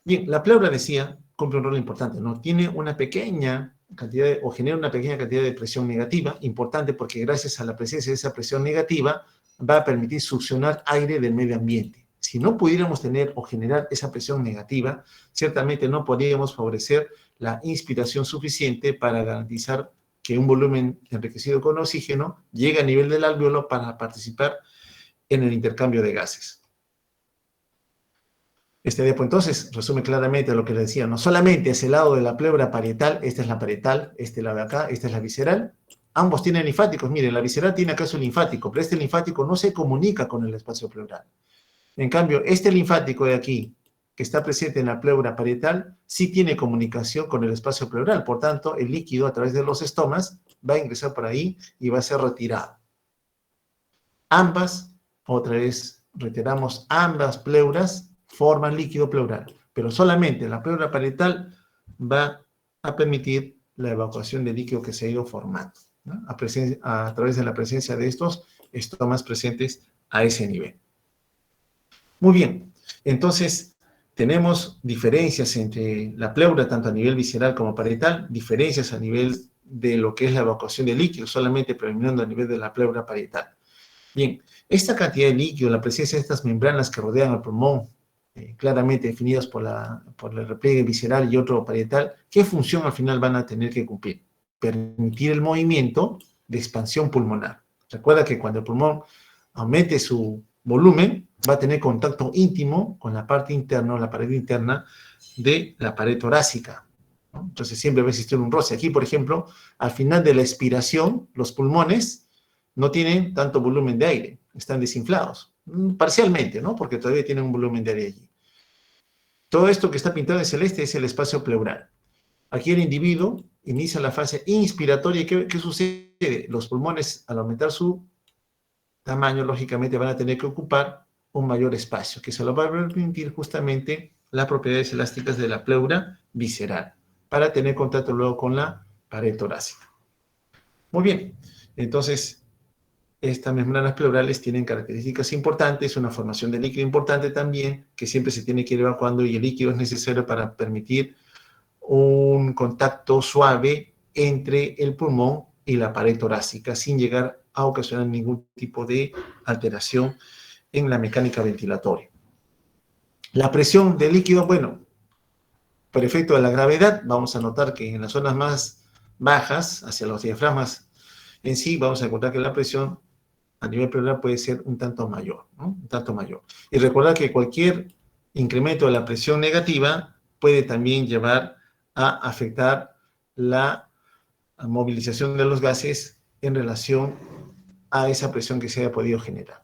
Bien, la pleura, decía, cumple un rol importante, ¿no? Tiene una pequeña cantidad o genera una pequeña cantidad de presión negativa, importante porque gracias a la presencia de esa presión negativa va a permitir succionar aire del medio ambiente. Si no pudiéramos tener o generar esa presión negativa, ciertamente no podríamos favorecer la inspiración suficiente para garantizar que un volumen enriquecido con oxígeno llegue a nivel del alvéolo para participar en el intercambio de gases. Este diapo entonces resume claramente lo que les decía, no solamente es el lado de la pleura parietal, esta es la parietal, este lado de acá, esta es la visceral, ambos tienen linfáticos, miren, la visceral tiene acá su linfático, pero este linfático no se comunica con el espacio pleural. En cambio, este linfático de aquí, que está presente en la pleura parietal, sí tiene comunicación con el espacio pleural, por tanto, el líquido a través de los estomas va a ingresar por ahí y va a ser retirado. Ambas, otra vez reiteramos, ambas pleuras forman líquido pleural, pero solamente la pleura parietal va a permitir la evacuación del líquido que se ha ido formando, ¿no? a través de la presencia de estos estomas presentes a ese nivel. Muy bien, entonces tenemos diferencias entre la pleura, tanto a nivel visceral como parietal, diferencias a nivel de lo que es la evacuación de líquido, solamente predominando a nivel de la pleura parietal. Bien, esta cantidad de líquido, la presencia de estas membranas que rodean el pulmón, claramente definidas por el repliegue visceral y otro parietal, ¿qué función al final van a tener que cumplir? Permitir el movimiento de expansión pulmonar. Recuerda que cuando el pulmón aumente su volumen, va a tener contacto íntimo con la parte interna, la pared interna de la pared torácica, ¿no? Entonces siempre va a existir un roce. Aquí, por ejemplo, al final de la expiración, los pulmones no tienen tanto volumen de aire, están desinflados, parcialmente, ¿no? Porque todavía tienen un volumen de aire allí. Todo esto que está pintado en celeste es el espacio pleural. Aquí el individuo inicia la fase inspiratoria. ¿Qué sucede? Los pulmones, al aumentar su tamaño, lógicamente van a tener que ocupar un mayor espacio, que se lo va a permitir justamente las propiedades elásticas de la pleura visceral, para tener contacto luego con la pared torácica. Muy bien, entonces estas membranas pleurales tienen características importantes, una formación de líquido importante también, que siempre se tiene que ir evacuando, y el líquido es necesario para permitir un contacto suave entre el pulmón y la pared torácica, sin llegar a ocasionar ningún tipo de alteración en la mecánica ventilatoria. La presión del líquido, bueno, por efecto de la gravedad, vamos a notar que en las zonas más bajas, hacia los diafragmas en sí, vamos a encontrar que la presión a nivel pleural puede ser un tanto mayor, ¿no? Un tanto mayor. Y recordar que cualquier incremento de la presión negativa puede también llevar a afectar la movilización de los gases en relación a esa presión que se haya podido generar.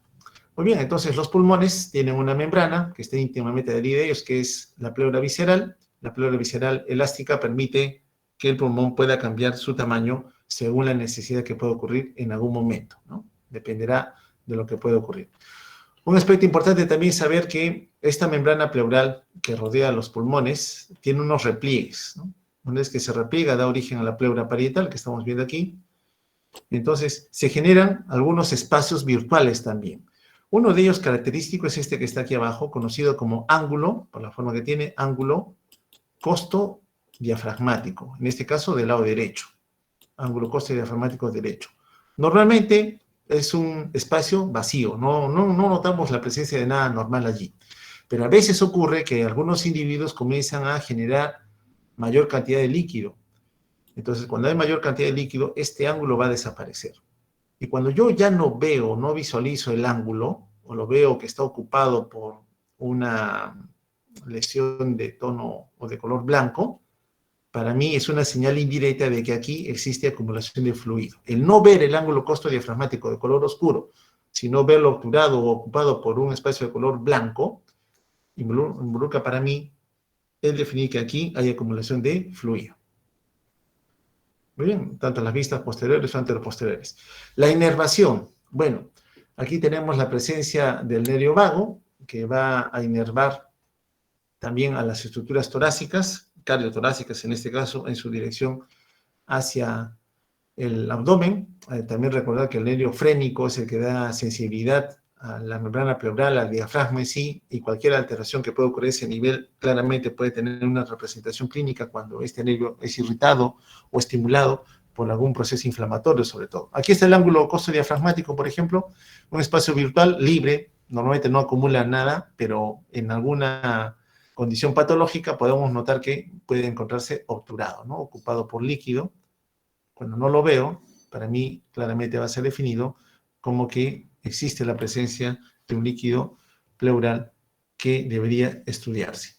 Muy bien, entonces los pulmones tienen una membrana que está íntimamente adherida a ellos, que es la pleura visceral. La pleura visceral elástica permite que el pulmón pueda cambiar su tamaño según la necesidad que pueda ocurrir en algún momento, ¿no? Dependerá de lo que pueda ocurrir. Un aspecto importante también es saber que esta membrana pleural que rodea los pulmones tiene unos repliegues, ¿no? Una vez que se repliega, da origen a la pleura parietal que estamos viendo aquí, Entonces, se generan algunos espacios virtuales también. Uno de ellos característico es este que está aquí abajo, conocido como ángulo, por la forma que tiene, ángulo costo diafragmático, en este caso del lado derecho, ángulo costo diafragmático derecho. Normalmente es un espacio vacío, no notamos la presencia de nada normal allí, pero a veces ocurre que algunos individuos comienzan a generar mayor cantidad de líquido. Entonces, cuando hay mayor cantidad de líquido, este ángulo va a desaparecer. Y cuando yo ya no veo, no visualizo el ángulo, o lo veo que está ocupado por una lesión de tono o de color blanco, para mí es una señal indirecta de que aquí existe acumulación de fluido. El no ver el ángulo costo diafragmático de color oscuro, sino verlo obturado o ocupado por un espacio de color blanco, involucra para mí el definir que aquí hay acumulación de fluido. Muy bien, tanto las vistas posteriores o anteroposteriores. La inervación. Bueno, aquí tenemos la presencia del nervio vago, que va a inervar también a las estructuras torácicas, cardiotorácicas en este caso, en su dirección hacia el abdomen. También recordar que el nervio frénico es el que da sensibilidad a la membrana pleural, al diafragma en sí, y cualquier alteración que pueda ocurrir a ese nivel claramente puede tener una representación clínica cuando este nervio es irritado o estimulado por algún proceso inflamatorio sobre todo. Aquí está el ángulo costo diafragmático, por ejemplo, un espacio virtual libre, normalmente no acumula nada, pero en alguna condición patológica podemos notar que puede encontrarse obturado, ¿no? Ocupado por líquido. Cuando no lo veo, para mí claramente va a ser definido como que existe la presencia de un líquido pleural que debería estudiarse.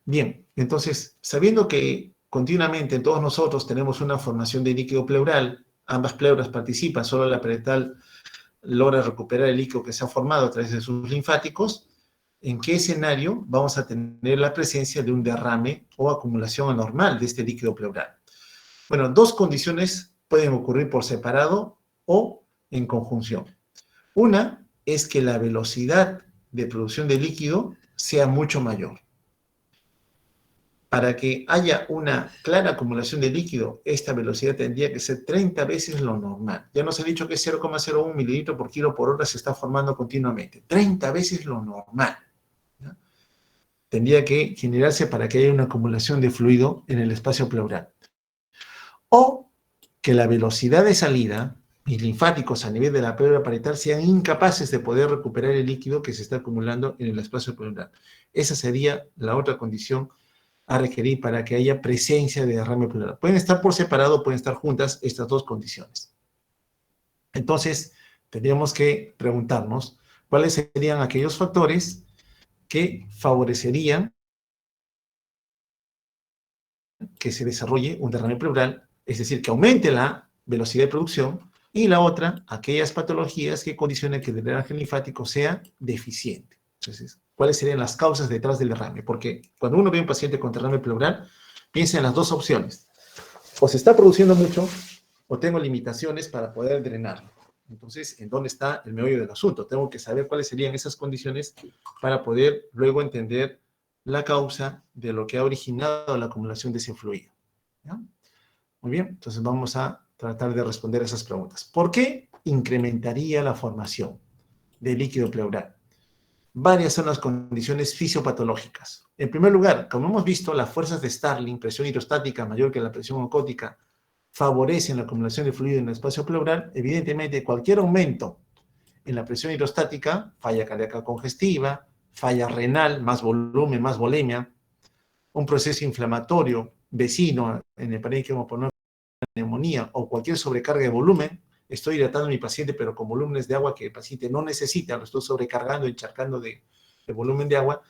Bien, entonces, sabiendo que continuamente en todos nosotros tenemos una formación de líquido pleural, ambas pleuras participan, solo la parietal logra recuperar el líquido que se ha formado a través de sus linfáticos, ¿en qué escenario vamos a tener la presencia de un derrame o acumulación anormal de este líquido pleural? Bueno, dos condiciones pueden ocurrir por separado o en conjunción. Una es que la velocidad de producción de líquido sea mucho mayor. Para que haya una clara acumulación de líquido, esta velocidad tendría que ser 30 veces lo normal. Ya nos ha dicho que 0,01 mililitro por kilo por hora se está formando continuamente. 30 veces lo normal, ¿no? Tendría que generarse para que haya una acumulación de fluido en el espacio pleural. O que la velocidad de salida y linfáticos a nivel de la pleura parietal sean incapaces de poder recuperar el líquido que se está acumulando en el espacio pleural. Esa sería la otra condición a requerir para que haya presencia de derrame pleural. Pueden estar por separado, pueden estar juntas estas dos condiciones. Entonces, tendríamos que preguntarnos cuáles serían aquellos factores que favorecerían que se desarrolle un derrame pleural, es decir, que aumente la velocidad de producción, y la otra, aquellas patologías que condicionan que el drenaje linfático sea deficiente. Entonces, ¿cuáles serían las causas detrás del derrame? Porque cuando uno ve a un paciente con derrame pleural, piensa en las dos opciones. O se está produciendo mucho, o tengo limitaciones para poder drenarlo. Entonces, ¿en dónde está el meollo del asunto? Tengo que saber cuáles serían esas condiciones para poder luego entender la causa de lo que ha originado la acumulación de ese fluido. ¿Ya? Muy bien, entonces vamos a tratar de responder a esas preguntas. ¿Por qué incrementaría la formación de líquido pleural? Varias son las condiciones fisiopatológicas. En primer lugar, como hemos visto, las fuerzas de Starling, presión hidrostática mayor que la presión oncótica, favorecen la acumulación de fluido en el espacio pleural. Evidentemente, cualquier aumento en la presión hidrostática, falla cardíaca congestiva, falla renal, más volumen, más volemia, un proceso inflamatorio vecino en el parénquima por neumonía o cualquier sobrecarga de volumen. Estoy hidratando a mi paciente, pero con volúmenes de agua que el paciente no necesita, lo estoy sobrecargando, encharcando de volumen de agua.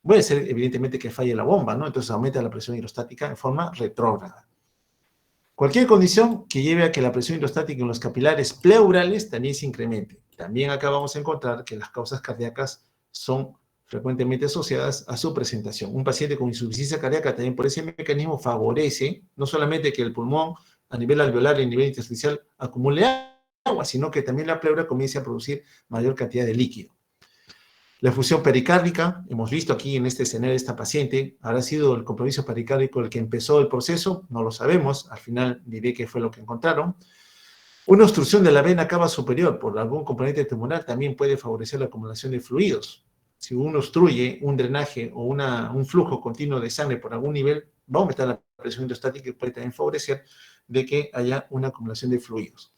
Puede ser, evidentemente, que falle la bomba, ¿no? Entonces aumenta la presión hidrostática en forma retrógrada. Cualquier condición que lleve a que la presión hidrostática en los capilares pleurales también se incremente. También acá vamos a encontrar que las causas cardíacas son frecuentemente asociadas a su presentación. Un paciente con insuficiencia cardíaca también por ese mecanismo favorece no solamente que el pulmón a nivel alveolar y a nivel intersticial acumule agua, sino que también la pleura comience a producir mayor cantidad de líquido. La efusión pericárdica, hemos visto aquí en este escenario de esta paciente, ¿habrá sido el compromiso pericárdico el que empezó el proceso? No lo sabemos, al final diré qué fue lo que encontraron. Una obstrucción de la vena cava superior por algún componente tumoral también puede favorecer la acumulación de fluidos. Si uno obstruye un drenaje o un flujo continuo de sangre por algún nivel, va a aumentar la presión hidrostática y puede también favorecer de que haya una acumulación de fluidos.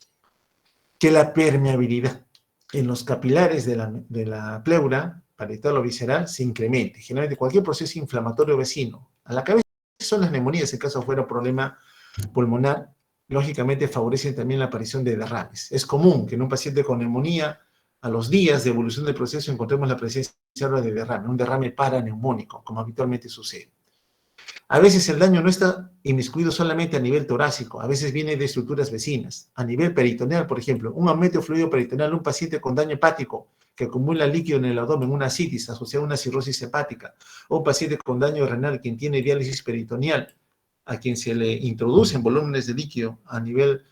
Que la permeabilidad en los capilares de la pleura parietal o visceral se incremente. Generalmente cualquier proceso inflamatorio vecino. A la cabeza son las neumonías, en caso fuera problema pulmonar, lógicamente favorecen también la aparición de derrames. Es común que en un paciente con neumonía, a los días de evolución del proceso, encontremos la presencia de derrame, un derrame paraneumónico, como habitualmente sucede. A veces el daño no está inmiscuido solamente a nivel torácico, a veces viene de estructuras vecinas. A nivel peritoneal, por ejemplo, un aumento de fluido peritoneal, un paciente con daño hepático que acumula líquido en el abdomen, una ascitis asociada a una cirrosis hepática, o un paciente con daño renal quien tiene diálisis peritoneal, a quien se le introducen volúmenes de líquido a nivel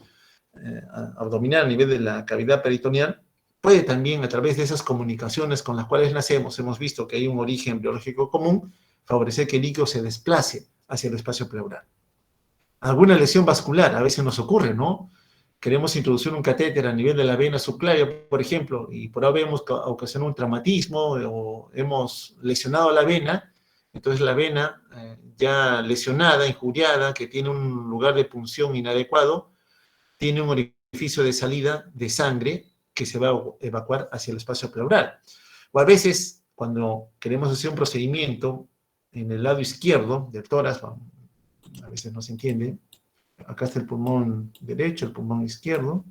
abdominal, a nivel de la cavidad peritoneal, puede también, a través de esas comunicaciones con las cuales nacemos, hemos visto que hay un origen biológico común, favorecer que el líquido se desplace hacia el espacio pleural. Alguna lesión vascular, a veces nos ocurre, ¿no? Queremos introducir un catéter a nivel de la vena subclavia, por ejemplo, y por ahí hemos ocasionado un traumatismo o hemos lesionado la vena, entonces la vena ya lesionada, injuriada, que tiene un lugar de punción inadecuado, tiene un orificio de salida de sangre que se va a evacuar hacia el espacio pleural. O a veces, cuando queremos hacer un procedimiento en el lado izquierdo del tórax, a veces no se entiende, acá está el pulmón derecho, el pulmón izquierdo,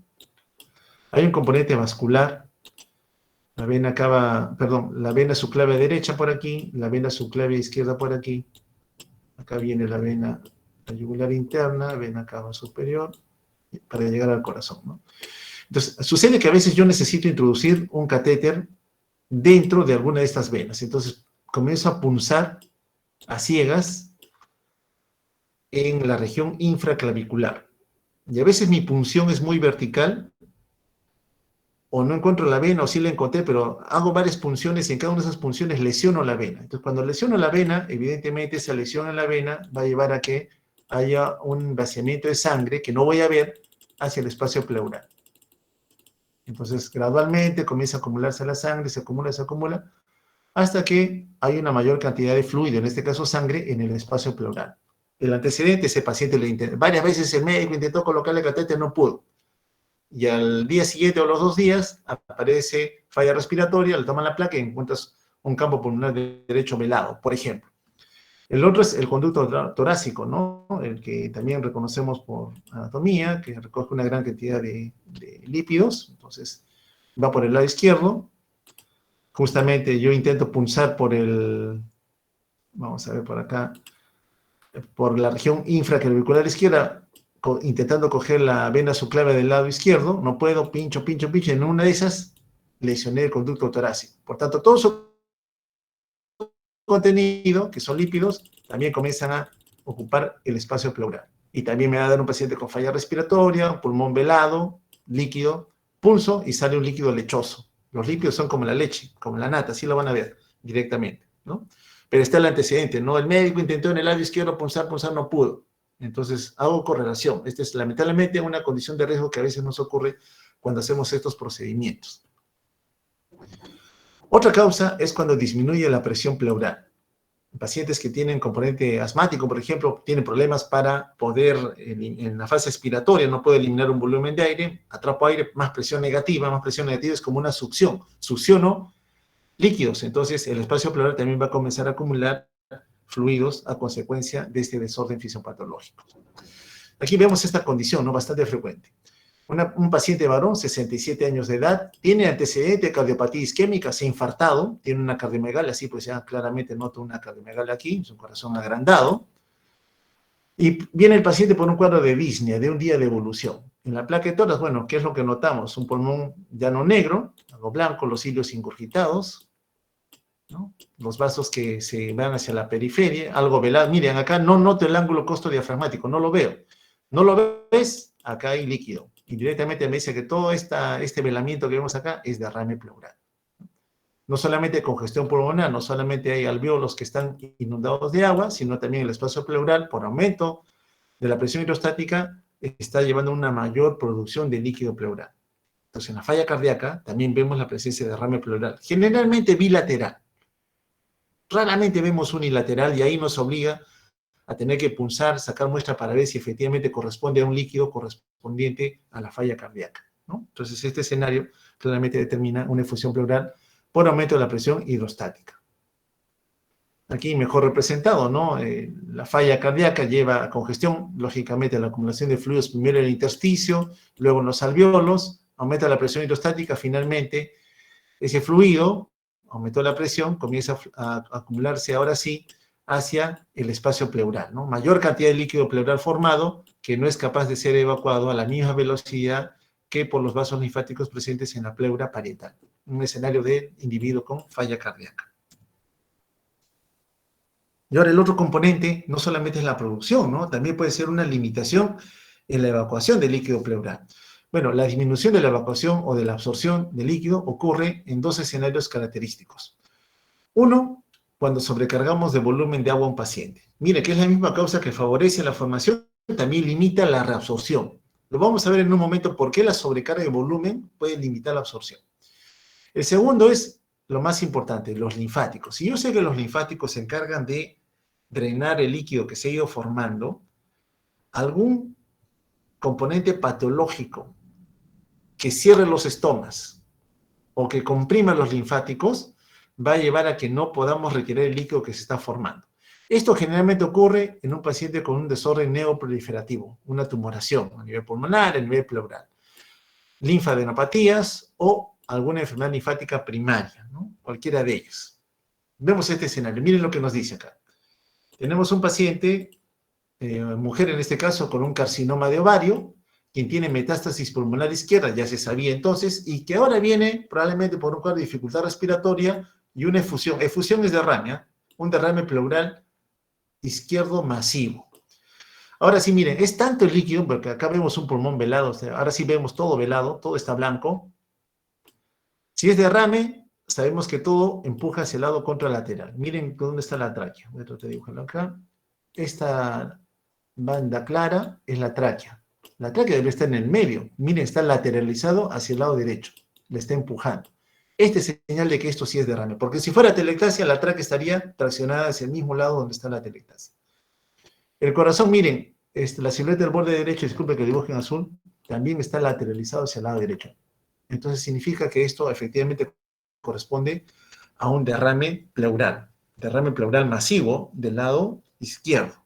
hay un componente vascular, la vena la vena subclavia derecha por aquí, la vena subclavia izquierda por aquí, acá viene la vena yugular interna, vena cava superior, para llegar al corazón, ¿no? Entonces, sucede que a veces yo necesito introducir un catéter dentro de alguna de estas venas, entonces comienzo a punzar a ciegas en la región infraclavicular. Y a veces mi punción es muy vertical, o no encuentro la vena, o sí la encontré, pero hago varias punciones y en cada una de esas punciones lesiono la vena. Entonces, cuando lesiono la vena, evidentemente esa lesión en la vena va a llevar a que haya un vaciamiento de sangre que no voy a ver hacia el espacio pleural. Entonces, gradualmente comienza a acumularse la sangre, se acumula, hasta que hay una mayor cantidad de fluido, en este caso sangre, en el espacio pleural. El antecedente, ese paciente varias veces el médico intentó colocarle catéter, no pudo. Y al día siguiente o los 2 días aparece falla respiratoria, le toman la placa y encuentras un campo pulmonar derecho velado, por ejemplo. El otro es el conducto torácico, ¿no? El que también reconocemos por anatomía, que recoge una gran cantidad de lípidos, entonces va por el lado izquierdo. Justamente yo intento punzar vamos a ver por acá, por la región infraclavicular izquierda, intentando coger la vena subclavia del lado izquierdo, no puedo, pincho, en una de esas lesioné el conducto torácico. Por tanto, todo su contenido, que son lípidos, también comienzan a ocupar el espacio pleural. Y también me va a dar un paciente con falla respiratoria, pulmón velado, líquido, pulso y sale un líquido lechoso. Los líquidos son como la leche, como la nata, así lo van a ver directamente, ¿no? Pero está el antecedente, ¿no? El médico intentó en el lado izquierdo punzar, no pudo. Entonces, hago correlación. Esta es lamentablemente una condición de riesgo que a veces nos ocurre cuando hacemos estos procedimientos. Otra causa es cuando disminuye la presión pleural. Pacientes que tienen componente asmático, por ejemplo, tienen problemas para poder, en la fase expiratoria, no puede eliminar un volumen de aire, atrapo aire, más presión negativa es como una succión. Succiono líquidos, entonces el espacio pleural también va a comenzar a acumular fluidos a consecuencia de este desorden fisiopatológico. Aquí vemos esta condición, ¿no? Bastante frecuente. Un paciente varón, 67 años de edad, tiene antecedente de cardiopatía isquémica, se ha infartado, tiene una cardiomegalia, así pues ya claramente noto una cardiomegalia aquí, es un corazón agrandado, y viene el paciente por un cuadro de disnea, de un día de evolución. En la placa de tórax, bueno, ¿qué es lo que notamos? Un pulmón ya no negro, algo blanco, los cilios ingurgitados, ¿no? Los vasos que se van hacia la periferia, algo velado. Miren, acá no noto el ángulo costodiafragmático, no lo veo. ¿No lo ves? Acá hay líquido. Indirectamente me dice que todo este velamiento que vemos acá es derrame pleural. No solamente congestión pulmonar, no solamente hay alvéolos que están inundados de agua, sino también el espacio pleural, por aumento de la presión hidrostática, está llevando a una mayor producción de líquido pleural. Entonces, en la falla cardíaca también vemos la presencia de derrame pleural, generalmente bilateral. Raramente vemos unilateral y ahí nos obliga a tener que punzar, sacar muestra para ver si efectivamente corresponde a un líquido correspondiente a la falla cardíaca, ¿no? Entonces, este escenario claramente determina una efusión pleural por aumento de la presión hidrostática. Aquí mejor representado, ¿no? La falla cardíaca lleva a congestión, lógicamente, a la acumulación de fluidos primero en el intersticio, luego en los alvéolos, aumenta la presión hidrostática, finalmente ese fluido, aumentó la presión, comienza a acumularse ahora sí hacia el espacio pleural, ¿no? Mayor cantidad de líquido pleural formado que no es capaz de ser evacuado a la misma velocidad que por los vasos linfáticos presentes en la pleura parietal. Un escenario de individuo con falla cardíaca. Y ahora el otro componente no solamente es la producción, ¿no? También puede ser una limitación en la evacuación del líquido pleural. Bueno, la disminución de la evacuación o de la absorción de líquido ocurre en dos escenarios característicos. Uno, cuando sobrecargamos de volumen de agua a un paciente. Mire, que es la misma causa que favorece la formación, también limita la reabsorción. Lo vamos a ver en un momento por qué la sobrecarga de volumen puede limitar la absorción. El segundo es lo más importante, los linfáticos. Si yo sé que los linfáticos se encargan de drenar el líquido que se ha ido formando, algún componente patológico que cierre los estomas o que comprima los linfáticos va a llevar a que no podamos retirar el líquido que se está formando. Esto generalmente ocurre en un paciente con un desorden neoproliferativo, una tumoración a nivel pulmonar, a nivel pleural, linfadenopatías o alguna enfermedad linfática primaria, ¿no? Cualquiera de ellas. Vemos este escenario. Miren lo que nos dice acá. Tenemos un paciente, mujer en este caso, con un carcinoma de ovario, quien tiene metástasis pulmonar izquierda, ya se sabía entonces, y que ahora viene probablemente por un cuadro de dificultad respiratoria y una efusión. Efusión es derrame, ¿eh? Un derrame pleural izquierdo masivo. Ahora sí, miren, es tanto el líquido, porque acá vemos un pulmón velado, o sea, ahora sí vemos todo velado, todo está blanco. Si es derrame, sabemos que todo empuja hacia el lado contralateral. Miren dónde está la tráquea. Voy a tratar de dibujarlo acá. Esta banda clara es la tráquea. La tráquea debe estar en el medio. Miren, está lateralizado hacia el lado derecho. Le está empujando. Este es señal de que esto sí es derrame. Porque si fuera telectasia, la tráquea estaría traccionada hacia el mismo lado donde está la telectasia. El corazón, miren, la silueta del borde derecho, disculpe que dibuje en azul, también está lateralizado hacia el lado derecho. Entonces significa que esto efectivamente corresponde a un derrame pleural masivo del lado izquierdo.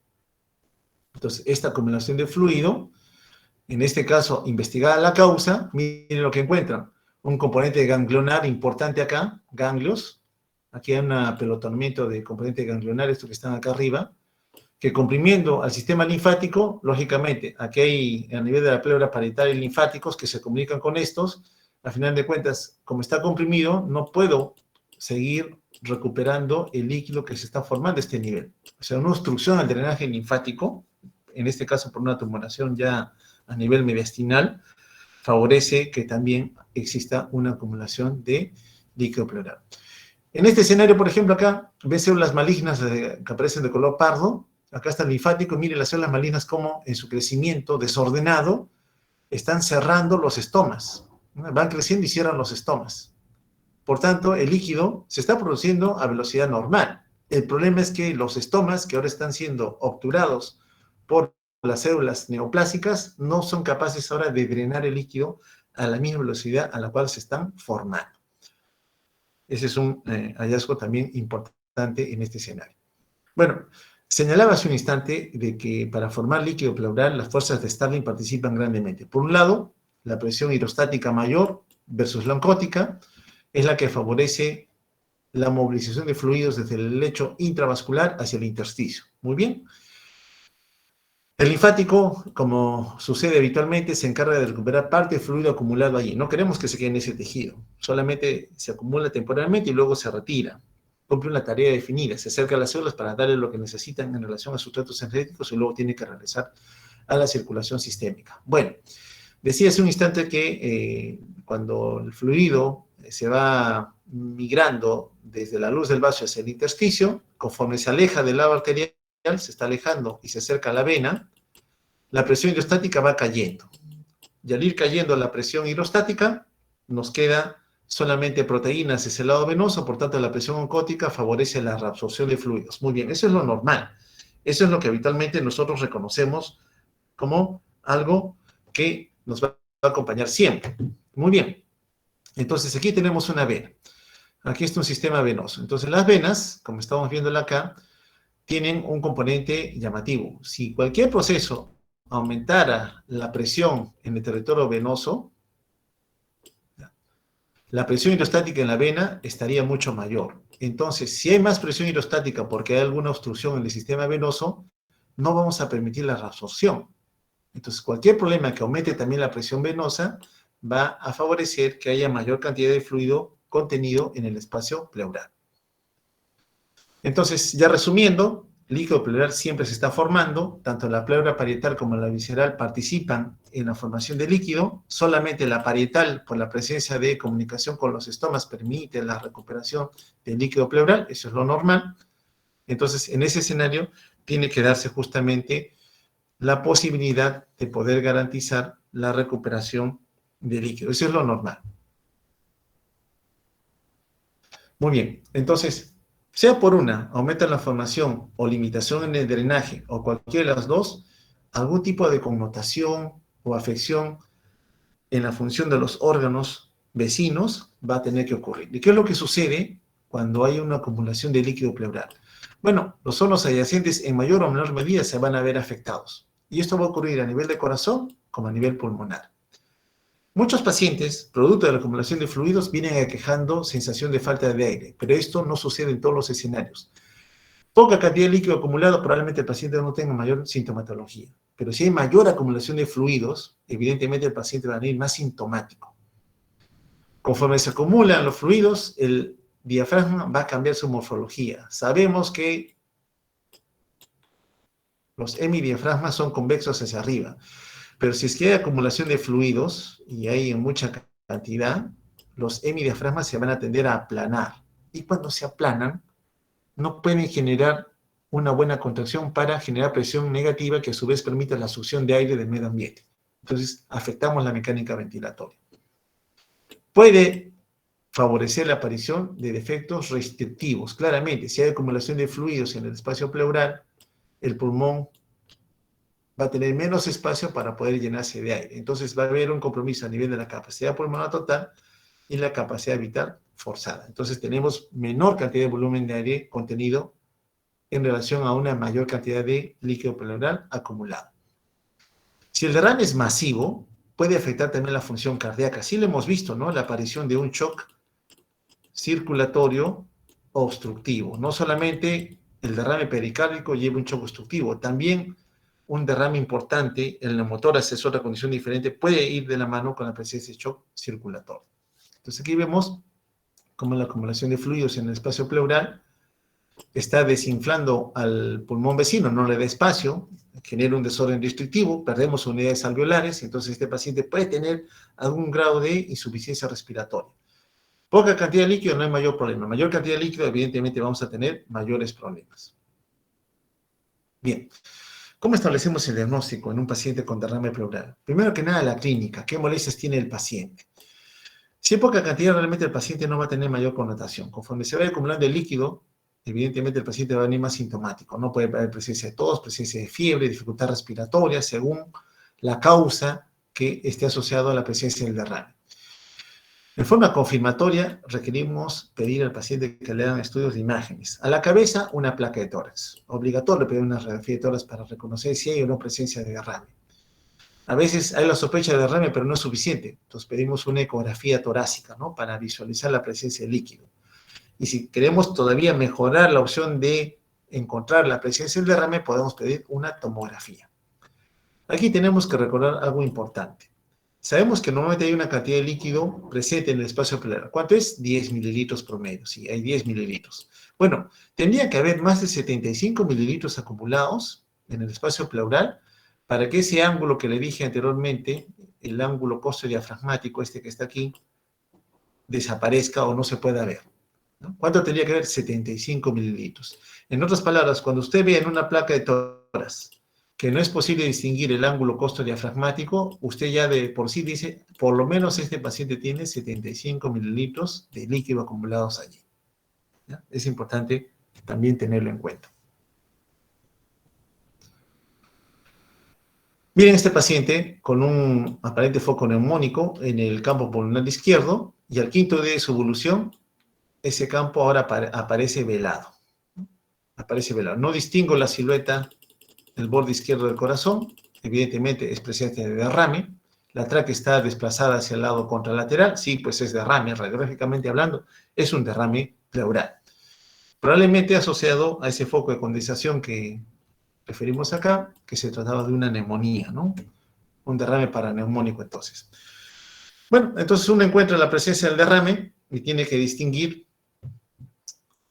Entonces, esta acumulación de fluido, en este caso, investigada la causa, miren lo que encuentran. Un componente ganglionar importante acá, ganglios. Aquí hay un apelotonamiento de componente ganglionar, estos que están acá arriba, que comprimiendo al sistema linfático, lógicamente, aquí hay a nivel de la pleura parietal linfáticos que se comunican con estos. A final de cuentas, como está comprimido, no puedo seguir recuperando el líquido que se está formando a este nivel. O sea, una obstrucción al drenaje linfático, en este caso por una tumoración ya a nivel mediastinal, favorece que también exista una acumulación de líquido pleural. En este escenario, por ejemplo, acá, ven células malignas que aparecen de color pardo. Acá está el linfático, miren las células malignas como en su crecimiento desordenado están cerrando los estomas. Van creciendo y cierran los estomas. Por tanto, el líquido se está produciendo a velocidad normal. El problema es que los estomas, que ahora están siendo obturados por las células neoplásicas, no son capaces ahora de drenar el líquido a la misma velocidad a la cual se están formando. Ese es un hallazgo también importante en este escenario. Bueno, señalaba hace un instante de que para formar líquido pleural las fuerzas de Starling participan grandemente. Por un lado, la presión hidrostática mayor versus la oncótica es la que favorece la movilización de fluidos desde el lecho intravascular hacia el intersticio. Muy bien. El linfático, como sucede habitualmente, se encarga de recuperar parte del fluido acumulado allí. No queremos que se quede en ese tejido. Solamente se acumula temporalmente y luego se retira. Cumple una tarea definida. Se acerca a las células para darle lo que necesitan en relación a sustratos energéticos y luego tiene que regresar a la circulación sistémica. Bueno, decía hace un instante que cuando el fluido se va migrando desde la luz del vaso hacia el intersticio, conforme se aleja del lado arterial, se está alejando y se acerca a la vena, la presión hidrostática va cayendo. Y al ir cayendo la presión hidrostática, nos queda solamente proteínas hacia el lado venoso, por tanto la presión oncótica favorece la reabsorción de fluidos. Muy bien, eso es lo normal. Eso es lo que habitualmente nosotros reconocemos como algo que nos va a acompañar siempre. Muy bien. Entonces aquí tenemos una vena. Aquí está un sistema venoso. Entonces las venas, como estamos viéndola acá, tienen un componente llamativo. Si cualquier proceso aumentara la presión en el territorio venoso, la presión hidrostática en la vena estaría mucho mayor. Entonces, si hay más presión hidrostática porque hay alguna obstrucción en el sistema venoso, no vamos a permitir la reabsorción. Entonces, cualquier problema que aumente también la presión venosa va a favorecer que haya mayor cantidad de fluido contenido en el espacio pleural. Entonces, ya resumiendo, el líquido pleural siempre se está formando, tanto la pleura parietal como la visceral participan en la formación de líquido, solamente la parietal, por la presencia de comunicación con los estomas, permite la recuperación del líquido pleural, eso es lo normal. Entonces, en ese escenario, tiene que darse justamente la posibilidad de poder garantizar la recuperación de líquido, eso es lo normal. Muy bien, entonces, sea por una, aumenta la formación o limitación en el drenaje o cualquiera de las dos, algún tipo de connotación o afección en la función de los órganos vecinos va a tener que ocurrir. ¿Y qué es lo que sucede cuando hay una acumulación de líquido pleural? Bueno, los órganos adyacentes en mayor o menor medida se van a ver afectados. Y esto va a ocurrir a nivel de corazón como a nivel pulmonar. Muchos pacientes, producto de la acumulación de fluidos, vienen aquejando sensación de falta de aire, pero esto no sucede en todos los escenarios. Poca cantidad de líquido acumulado, probablemente el paciente no tenga mayor sintomatología, pero si hay mayor acumulación de fluidos, evidentemente el paciente va a venir más sintomático. Conforme se acumulan los fluidos, el diafragma va a cambiar su morfología. Sabemos que los hemidiafragmas son convexos hacia arriba. Pero si es que hay acumulación de fluidos, y hay en mucha cantidad, los hemidiafragmas se van a tender a aplanar. Y cuando se aplanan, no pueden generar una buena contracción para generar presión negativa que a su vez permita la succión de aire del medio ambiente. Entonces, afectamos la mecánica ventilatoria. Puede favorecer la aparición de defectos restrictivos. Claramente, si hay acumulación de fluidos en el espacio pleural, el pulmón va a tener menos espacio para poder llenarse de aire. Entonces va a haber un compromiso a nivel de la capacidad pulmonar total y la capacidad vital forzada. Entonces tenemos menor cantidad de volumen de aire contenido en relación a una mayor cantidad de líquido pleural acumulado. Si el derrame es masivo, puede afectar también la función cardíaca. Sí lo hemos visto, ¿no? La aparición de un shock circulatorio obstructivo. No solamente el derrame pericárdico lleva un shock obstructivo, también un derrame importante en el motor asesor de condición diferente puede ir de la mano con la presencia de shock circulatorio. Entonces aquí vemos cómo la acumulación de fluidos en el espacio pleural está desinflando al pulmón vecino, no le da espacio, genera un desorden restrictivo, perdemos unidades alveolares, entonces este paciente puede tener algún grado de insuficiencia respiratoria. Poca cantidad de líquido no hay mayor problema. Mayor cantidad de líquido, evidentemente vamos a tener mayores problemas. Bien. ¿Cómo establecemos el diagnóstico en un paciente con derrame pleural? Primero que nada, la clínica. ¿Qué molestias tiene el paciente? Si hay poca cantidad, realmente el paciente no va a tener mayor connotación. Conforme se vaya acumulando el líquido, evidentemente el paciente va a venir más sintomático. No puede haber presencia de tos, presencia de fiebre, dificultad respiratoria, según la causa que esté asociada a la presencia del derrame. En forma confirmatoria, requerimos pedir al paciente que le hagan estudios de imágenes. A la cabeza, una placa de tórax. Obligatorio pedir una radiografía de tórax para reconocer si hay o no presencia de derrame. A veces hay la sospecha de derrame, pero no es suficiente. Entonces pedimos una ecografía torácica, ¿no? Para visualizar la presencia de líquido. Y si queremos todavía mejorar la opción de encontrar la presencia del derrame, podemos pedir una tomografía. Aquí tenemos que recordar algo importante. Sabemos que normalmente hay una cantidad de líquido presente en el espacio pleural. ¿Cuánto es? 10 mililitros promedio. Sí, hay 10 mililitros. Bueno, tendría que haber más de 75 mililitros acumulados en el espacio pleural para que ese ángulo que le dije anteriormente, el ángulo costodiafragmático, este que está aquí, desaparezca o no se pueda ver, ¿no? ¿Cuánto tendría que haber? 75 mililitros. En otras palabras, cuando usted ve en una placa de tórax que no es posible distinguir el ángulo costo-diafragmático, usted ya de por sí dice, por lo menos este paciente tiene 75 mililitros de líquido acumulados allí. ¿Ya? Es importante también tenerlo en cuenta. Miren este paciente con un aparente foco neumónico en el campo pulmonar izquierdo y al quinto día de su evolución, ese campo ahora aparece velado. Aparece velado. No distingo la silueta del borde izquierdo del corazón, evidentemente es presencia de derrame. La tráquea está desplazada hacia el lado contralateral, sí, pues es derrame, radiográficamente hablando, es un derrame pleural. Probablemente asociado a ese foco de condensación que referimos acá, que se trataba de una neumonía, ¿no? Un derrame paraneumónico entonces. Bueno, entonces uno encuentra la presencia del derrame y tiene que distinguir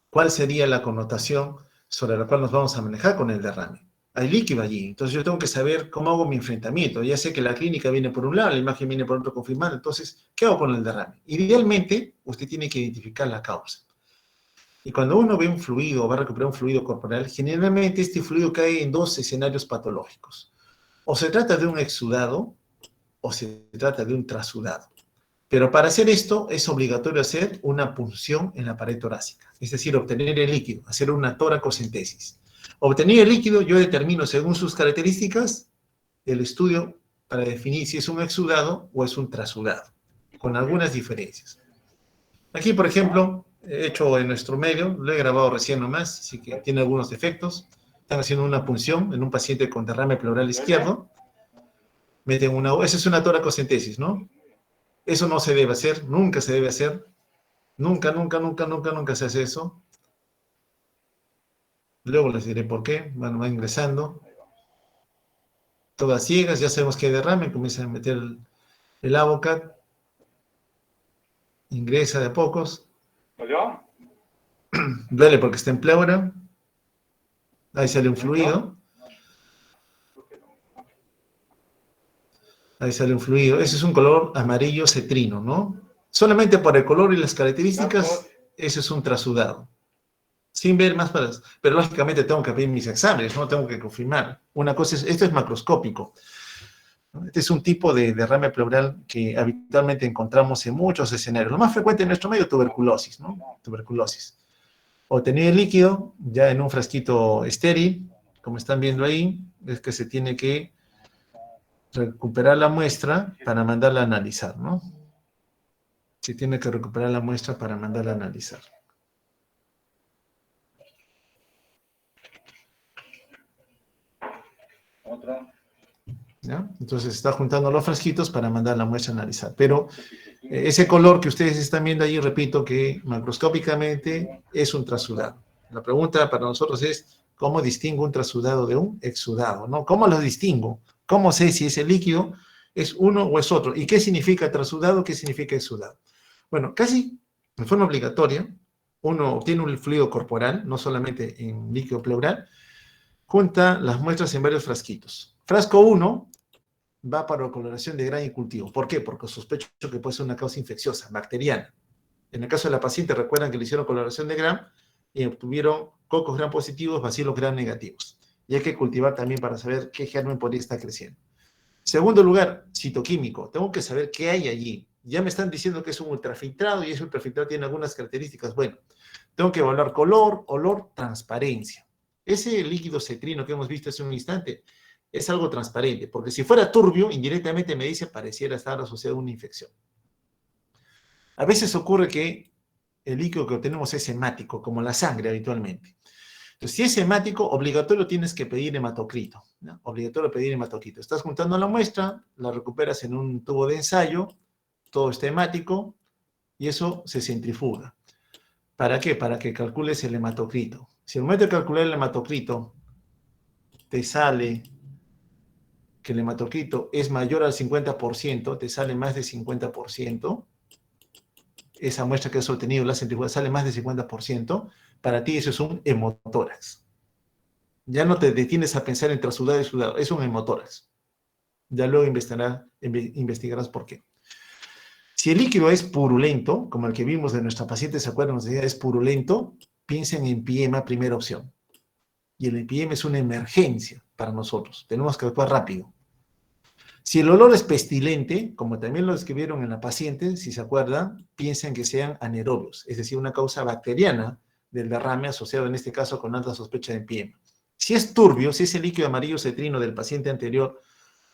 cuál sería la connotación sobre la cual nos vamos a manejar con el derrame. Hay líquido allí, entonces yo tengo que saber cómo hago mi enfrentamiento. Ya sé que la clínica viene por un lado, la imagen viene por otro confirmada, entonces, ¿qué hago con el derrame? Idealmente, usted tiene que identificar la causa. Y cuando uno ve un fluido o va a recuperar un fluido corporal, generalmente este fluido cae en dos escenarios patológicos. O se trata de un exudado o se trata de un trasudado. Pero para hacer esto es obligatorio hacer una punción en la pared torácica, es decir, obtener el líquido, hacer una toracocentesis. Obtener el líquido, yo determino según sus características el estudio para definir si es un exudado o es un trasudado, con algunas diferencias. Aquí, por ejemplo, he hecho en nuestro medio, lo he grabado recién nomás, así que tiene algunos defectos. Están haciendo una punción en un paciente con derrame pleural izquierdo. Meten esa es una toracocentesis, ¿no? Eso no se debe hacer, nunca se debe hacer. Nunca, nunca, nunca, nunca, nunca se hace eso. Luego les diré por qué. Bueno, va ingresando. Todas ciegas, ya sabemos que hay derrame, comienzan a meter el Avocat. Ingresa de a pocos. Duele porque está en pleura. Ahí sale un fluido. Ahí sale un fluido. Ese es un color amarillo cetrino, ¿no? Solamente por el color y las características, ese es un trasudado. Sin ver más para... Pero lógicamente tengo que pedir mis exámenes, ¿no? Tengo que confirmar. Una cosa es, esto es macroscópico. Este es un tipo de derrame pleural que habitualmente encontramos en muchos escenarios. Lo más frecuente en nuestro medio, tuberculosis, ¿no? Tuberculosis. Obtener el líquido ya en un frasquito estéril, como están viendo ahí, es que se tiene que recuperar la muestra para mandarla a analizar, ¿no? Se tiene que recuperar la muestra para mandarla a analizar. Otra. ¿Ya? Entonces está juntando los frasquitos para mandar la muestra a analizar. Pero ese color que ustedes están viendo ahí, repito que macroscópicamente es un trasudado. La pregunta para nosotros es, ¿cómo distingo un trasudado de un exudado? ¿No? ¿Cómo lo distingo? ¿Cómo sé si ese líquido es uno o es otro? ¿Y qué significa trasudado? ¿Qué significa exudado? Bueno, casi de forma obligatoria, uno obtiene un fluido corporal, no solamente en líquido pleural, junta las muestras en varios frasquitos. Frasco 1 va para coloración de Gram y cultivo. ¿Por qué? Porque sospecho que puede ser una causa infecciosa, bacteriana. En el caso de la paciente, recuerdan que le hicieron coloración de Gram y obtuvieron cocos Gram positivos, bacilos Gram negativos. Y hay que cultivar también para saber qué germen podría estar creciendo. Segundo lugar, citoquímico. Tengo que saber qué hay allí. Ya me están diciendo que es un ultrafiltrado y ese ultrafiltrado tiene algunas características. Bueno, tengo que evaluar color, olor, transparencia. Ese líquido cetrino que hemos visto hace un instante es algo transparente, porque si fuera turbio, indirectamente me dice pareciera estar asociado a una infección. A veces ocurre que el líquido que obtenemos es hemático, como la sangre habitualmente. Entonces, si es hemático, obligatorio tienes que pedir hematocrito, ¿no? Obligatorio pedir hematocrito. Estás juntando la muestra, la recuperas en un tubo de ensayo, todo está hemático, y eso se centrifuga. ¿Para qué? Para que calcules el hematocrito. Si al momento de calcular el hematocrito te sale que el hematocrito es mayor al 50%, te sale más de 50%, esa muestra que has obtenido, la centrifuga, sale más de 50%, para ti eso es un hemotórax. Ya no te detienes a pensar en trasudado y sudado, es un hemotórax. Ya luego investigarás por qué. Si el líquido es purulento, como el que vimos de nuestra paciente, ¿se acuerdan? Nos decía, es purulento, piensen en empiema, primera opción. y el empyema es una emergencia para nosotros. Tenemos que actuar rápido. Si el olor es pestilente, como también lo describieron en la paciente, si se acuerdan, piensen que sean anaerobios, es decir, una causa bacteriana del derrame asociado en este caso con alta sospecha de empyema. Si es turbio, si ese líquido amarillo cetrino del paciente anterior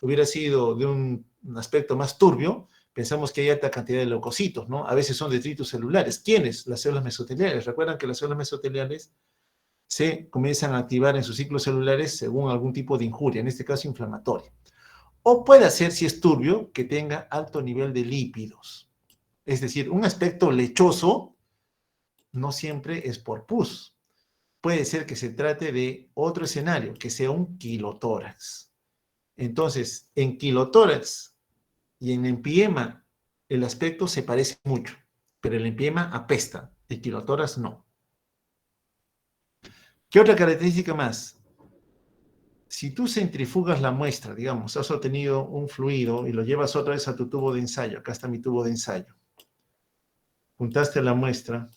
hubiera sido de un aspecto más turbio, pensamos que hay alta cantidad de leucocitos, ¿no? A veces son detritos celulares. ¿Quiénes? Las células mesoteliales. Recuerdan que las células mesoteliales se comienzan a activar en sus ciclos celulares según algún tipo de injuria, en este caso inflamatoria. O puede ser, si es turbio, que tenga alto nivel de lípidos. Es decir, un aspecto lechoso no siempre es por pus. Puede ser que se trate de otro escenario, que sea un quilotórax. Entonces, en quilotórax y en empyema, el aspecto se parece mucho, pero el empyema apesta, el quilotórax no. ¿Qué otra característica más? Si tú centrifugas la muestra, digamos, has obtenido un fluido y lo llevas otra vez a tu tubo de ensayo, acá está mi tubo de ensayo, juntaste la muestra,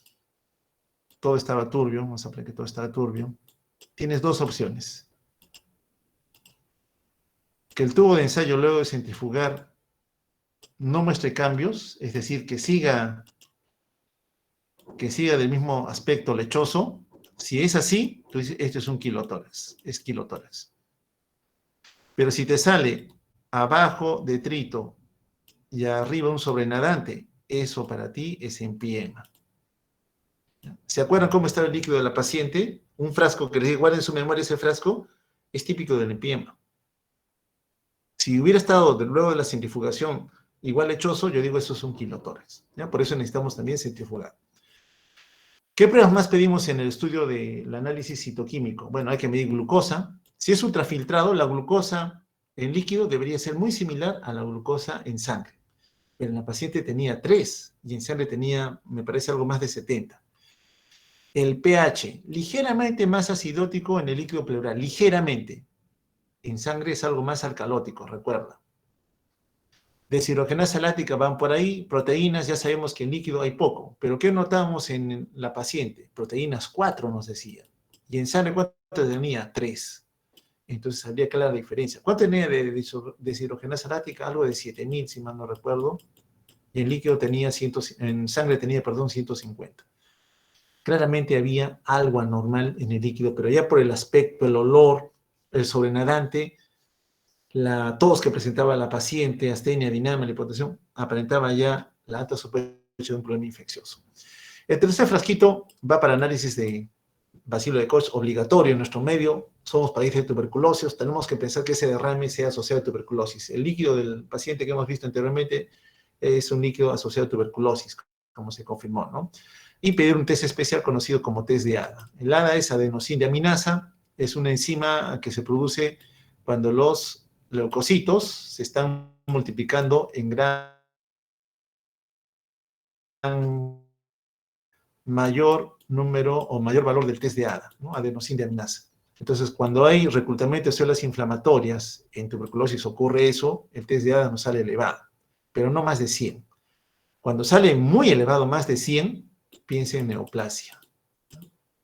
todo estaba turbio, vamos a poner que todo estaba turbio, tienes dos opciones. Que el tubo de ensayo luego de centrifugar no muestre cambios, es decir, que siga del mismo aspecto lechoso. Si es así, tú dices, esto es un quilotórax, es quilotórax. Pero si te sale abajo detrito y arriba un sobrenadante, eso para ti es empyema. ¿Se acuerdan cómo estaba el líquido de la paciente? Un frasco que les digo, guarden en su memoria ese frasco, es típico del empyema. Si hubiera estado luego de la centrifugación igual lechoso, yo digo eso es un quilotórax. ¿Ya? Por eso necesitamos también centrifugar. ¿Qué pruebas más pedimos en el estudio del análisis citoquímico? Bueno, hay que medir glucosa. Si es ultrafiltrado, la glucosa en líquido debería ser muy similar a la glucosa en sangre. Pero en la paciente tenía 3 y en sangre tenía, me parece, algo más de 70. El pH, ligeramente más acidótico en el líquido pleural, ligeramente. En sangre es algo más alcalótico, recuerda. Deshidrogenasa láctica van por ahí, proteínas, ya sabemos que en líquido hay poco, pero ¿qué notamos en la paciente? Proteínas 4 nos decía, y en sangre ¿cuánto tenía? 3. Entonces habría clara diferencia. ¿Cuánto tenía de deshidrogenasa láctica? Algo de 7000, si mal no recuerdo, y en líquido tenía, en sangre tenía, 150. Claramente había algo anormal en el líquido, pero ya por el aspecto, el olor, el sobrenadante, la tos que presentaba la paciente, astenia, dinamia, la hipotensión, aparentaba ya la alta sospecha de un problema infeccioso. El tercer frasquito va para análisis de bacilo de Koch obligatorio en nuestro medio. Somos países de tuberculosis, tenemos que pensar que ese derrame sea asociado a tuberculosis. El líquido del paciente que hemos visto anteriormente es un líquido asociado a tuberculosis, como se confirmó, ¿no? Y pedir un test especial conocido como test de ADA. El ADA es adenosíndeaminasa, es una enzima que se produce cuando los leucocitos se están multiplicando en gran mayor número o mayor valor del test de ADA, ¿no? Adenosíndeaminasa. Entonces, cuando hay reclutamiento de células inflamatorias en tuberculosis ocurre eso, el test de ADA nos sale elevado, pero no más de 100. Cuando sale muy elevado, más de 100, piensa en neoplasia.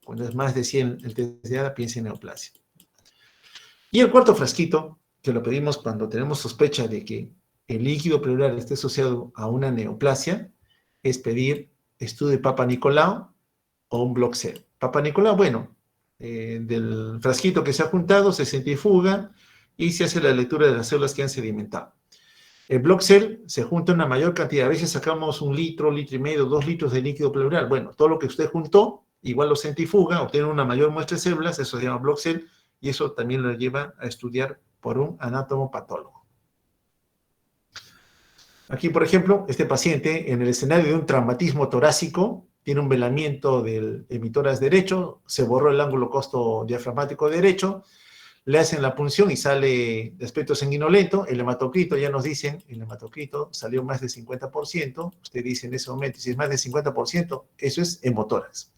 Cuando es más de 100 el test de ADA, piensa en neoplasia. Y el cuarto frasquito, que lo pedimos cuando tenemos sospecha de que el líquido pleural esté asociado a una neoplasia, es pedir estudio de Papa Nicolau o un Block-Cell. Papa Nicolau, bueno, del frasquito que se ha juntado, se centrifuga y se hace la lectura de las células que han sedimentado. El Block-Cell se junta una mayor cantidad, a veces sacamos 1 litro, litro y medio, 2 litros de líquido pleural. Bueno, todo lo que usted juntó, igual lo centrifuga, obtiene una mayor muestra de células, eso se llama Block-Cell, y eso también lo lleva a estudiar por un anatomopatólogo. Aquí, por ejemplo, este paciente, en el escenario de un traumatismo torácico, tiene un velamiento del emitórax derecho, se borró el ángulo costo diafragmático derecho, le hacen la punción y sale de aspecto sanguinolento, el hematocrito, ya nos dicen, el hematocrito salió más del 50%, usted dice en ese momento, si es más del 50%, eso es hemotórax.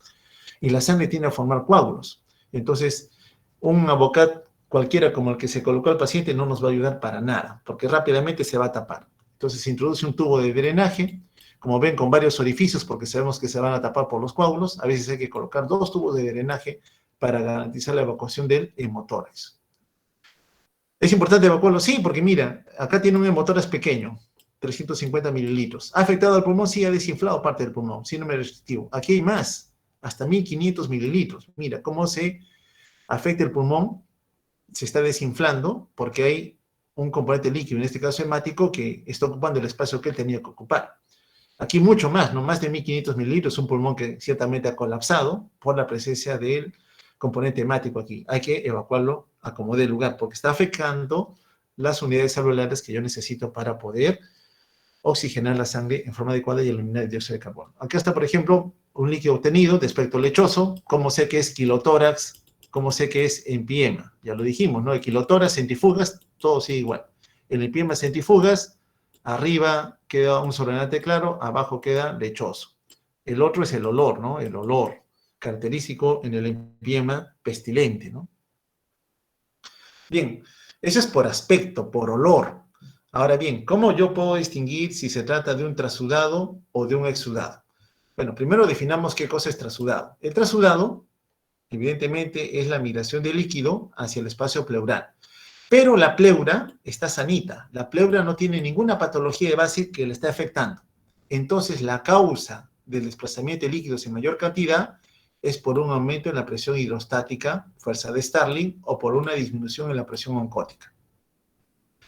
Y la sangre tiende a formar coágulos. Entonces, un abocat cualquiera como el que se colocó al paciente no nos va a ayudar para nada, porque rápidamente se va a tapar. Entonces se introduce un tubo de drenaje, como ven, con varios orificios, porque sabemos que se van a tapar por los coágulos. A veces hay que colocar 2 tubos de drenaje para garantizar la evacuación del hemotórax. ¿Es importante evacuarlo? Sí, porque mira, acá tiene un hemotórax pequeño, 350 mililitros. ¿Ha afectado al pulmón? Sí, ha desinflado parte del pulmón, síndrome restrictivo. Aquí hay más, hasta 1500 mililitros. Mira cómo se afecta el pulmón, se está desinflando porque hay un componente líquido, en este caso hemático, que está ocupando el espacio que él tenía que ocupar. Aquí mucho más, no más de 1500 mililitros, un pulmón que ciertamente ha colapsado por la presencia del componente hemático aquí. Hay que evacuarlo a como dé lugar, porque está afectando las unidades celulares que yo necesito para poder oxigenar la sangre en forma adecuada y eliminar el dióxido de carbono. Acá está, por ejemplo, un líquido obtenido de espectro lechoso. ¿Cómo sé que es quilotórax? ¿Cómo sé que es empiema? Ya lo dijimos, ¿no? El quilotórax, centrifugas, todo sigue igual. El empiema, centrifugas, arriba queda un sorbente claro, abajo queda lechoso. El otro es el olor, ¿no? El olor característico en el empiema pestilente, ¿no? Bien, eso es por aspecto, por olor. Ahora bien, ¿cómo yo puedo distinguir si se trata de un trasudado o de un exudado? Bueno, primero definamos qué cosa es trasudado. El trasudado, evidentemente, es la migración de líquido hacia el espacio pleural. Pero la pleura está sanita. La pleura no tiene ninguna patología de base que le esté afectando. Entonces, la causa del desplazamiento de líquidos en mayor cantidad es por un aumento en la presión hidrostática, fuerza de Starling, o por una disminución en la presión oncótica.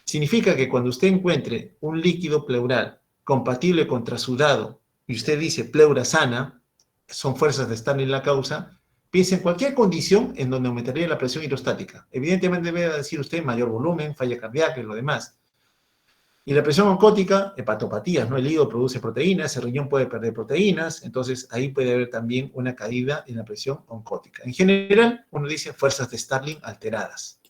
Significa que cuando usted encuentre un líquido pleural compatible con trasudado y usted dice pleura sana, son fuerzas de Starling la causa, piense en cualquier condición en donde aumentaría la presión hidrostática. Evidentemente debe decir usted mayor volumen, falla cardíaca y lo demás. Y la presión oncótica, hepatopatías, ¿no? El hígado produce proteínas, el riñón puede perder proteínas, entonces ahí puede haber también una caída en la presión oncótica. En general, uno dice fuerzas de Starling alteradas.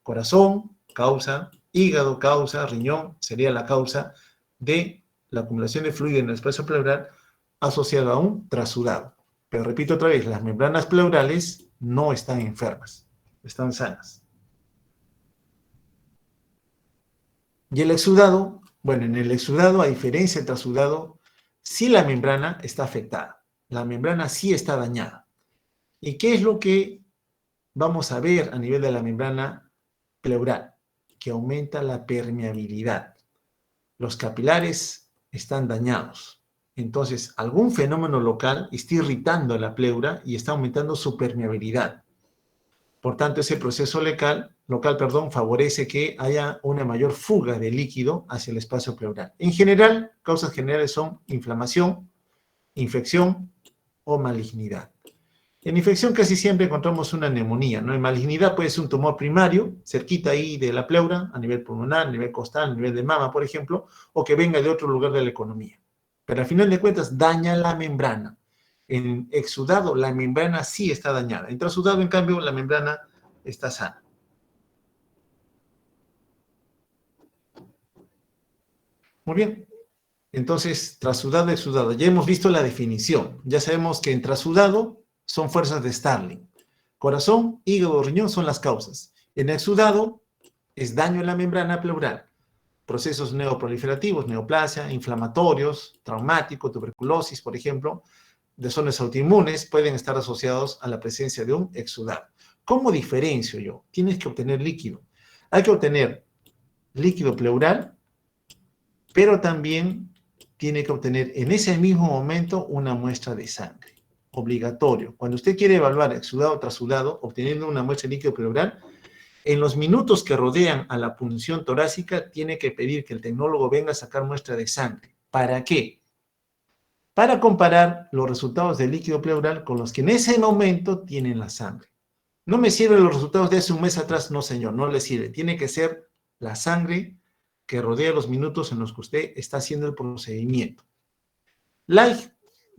Corazón, causa, hígado, causa, riñón, sería la causa de la acumulación de fluido en el espacio pleural asociado a un trasudado. Pero repito otra vez, las membranas pleurales no están enfermas, están sanas. Y el exudado, bueno, en el exudado, a diferencia del trasudado, sí la membrana está afectada. La membrana sí está dañada. ¿Y qué es lo que vamos a ver a nivel de la membrana pleural? Que aumenta la permeabilidad. Los capilares están dañados. Entonces, algún fenómeno local está irritando la pleura y está aumentando su permeabilidad. Por tanto, ese proceso local, favorece que haya una mayor fuga de líquido hacia el espacio pleural. En general, causas generales son inflamación, infección o malignidad. En infección casi siempre encontramos una neumonía, ¿no? En malignidad puede ser un tumor primario, cerquita ahí de la pleura, a nivel pulmonar, a nivel costal, a nivel de mama, por ejemplo, o que venga de otro lugar de la economía. Pero al final de cuentas daña la membrana. En exudado la membrana sí está dañada. En trasudado, en cambio, la membrana está sana. Muy bien. Entonces, trasudado, exudado. Ya hemos visto la definición. Ya sabemos que en trasudado son fuerzas de Starling. Corazón, hígado, riñón son las causas. En exudado es daño en la membrana pleural. Procesos neoproliferativos, neoplasia, inflamatorios, traumáticos, tuberculosis, por ejemplo, desórdenes autoinmunes pueden estar asociados a la presencia de un exudado. ¿Cómo diferencio yo? Tienes que obtener líquido. Hay que obtener líquido pleural, pero también tiene que obtener en ese mismo momento una muestra de sangre. Obligatorio. Cuando usted quiere evaluar exudado o trasudado, obteniendo una muestra de líquido pleural, en los minutos que rodean a la punción torácica, tiene que pedir que el tecnólogo venga a sacar muestra de sangre. ¿Para qué? Para comparar los resultados del líquido pleural con los que en ese momento tienen la sangre. No me sirven los resultados de hace un mes atrás, no señor, no le sirve. Tiene que ser la sangre que rodea los minutos en los que usted está haciendo el procedimiento. Leigh,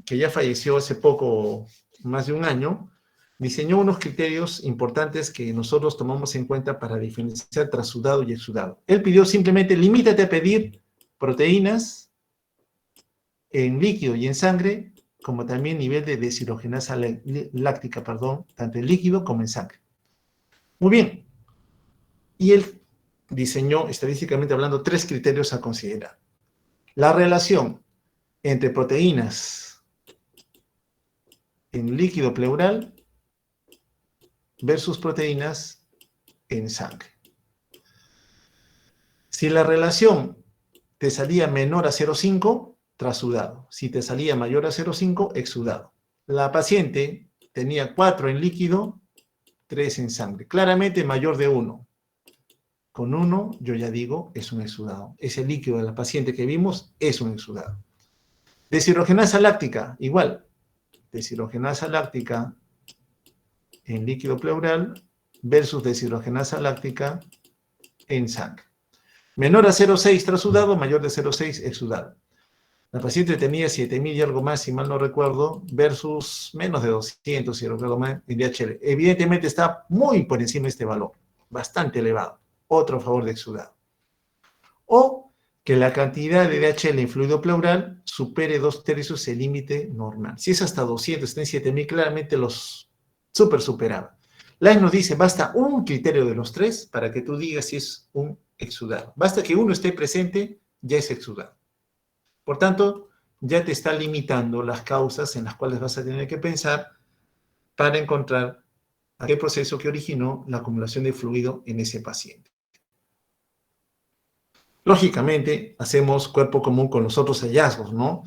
que ya falleció hace poco, más de un año, diseñó unos criterios importantes que nosotros tomamos en cuenta para diferenciar trasudado y exudado. Él pidió simplemente, limítate a pedir proteínas en líquido y en sangre, como también nivel de deshidrogenasa láctica, tanto en líquido como en sangre. Muy bien. Y él diseñó, estadísticamente hablando, 3 criterios a considerar. La relación entre proteínas en líquido pleural versus proteínas en sangre. Si la relación te salía menor a 0,5, trasudado. Si te salía mayor a 0,5, exudado. La paciente tenía 4 en líquido, 3 en sangre. Claramente mayor de 1. Con 1, yo ya digo, es un exudado. Ese líquido de la paciente que vimos es un exudado. Deshidrogenasa láctica, igual. Deshidrogenasa láctica en líquido pleural versus deshidrogenasa láctica en sangre. Menor a 0,6 trasudado, mayor de 0,6 exudado. La paciente tenía 7.000 y algo más, si mal no recuerdo, versus menos de 200, si recuerdo mal, en DHL. Evidentemente está muy por encima de este valor, bastante elevado. Otro favor de exudado. O que la cantidad de DHL en fluido pleural supere 2/3 el límite normal. Si es hasta 200, está en 7.000, claramente los superaba. LAES nos dice, basta un criterio de los 3 para que tú digas si es un exudado. Basta que uno esté presente, ya es exudado. Por tanto, ya te está limitando las causas en las cuales vas a tener que pensar para encontrar aquel proceso que originó la acumulación de fluido en ese paciente. Lógicamente, hacemos cuerpo común con los otros hallazgos, ¿no?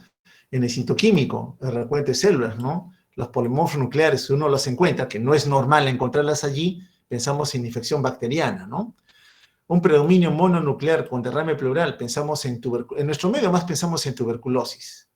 En el citoquímico, el recuento de células, ¿no? Los polimorfos nucleares, si uno los encuentra, que no es normal encontrarlas allí, pensamos en infección bacteriana, ¿no? Un predominio mononuclear con derrame pleural, pensamos en tuberculosis. En nuestro medio más pensamos en tuberculosis.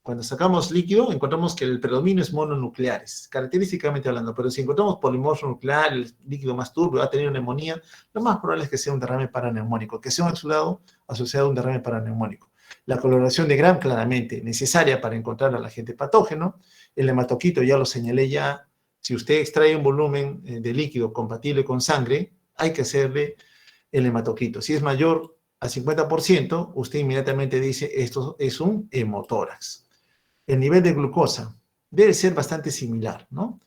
Cuando sacamos líquido, encontramos que el predominio es mononucleares, característicamente hablando, pero si encontramos polimorfo nuclear, el líquido más turbio, ha tenido neumonía, lo más probable es que sea un derrame paraneumónico, que sea un exudado asociado a un derrame paraneumónico. La coloración de Gram, claramente, necesaria para encontrar al agente patógeno. El hematoquito, ya lo señalé ya, si usted extrae un volumen de líquido compatible con sangre, hay que hacerle el hematocrito. Si es mayor a 50%, usted inmediatamente dice, esto es un hemotórax. El nivel de glucosa debe ser bastante similar, ¿no?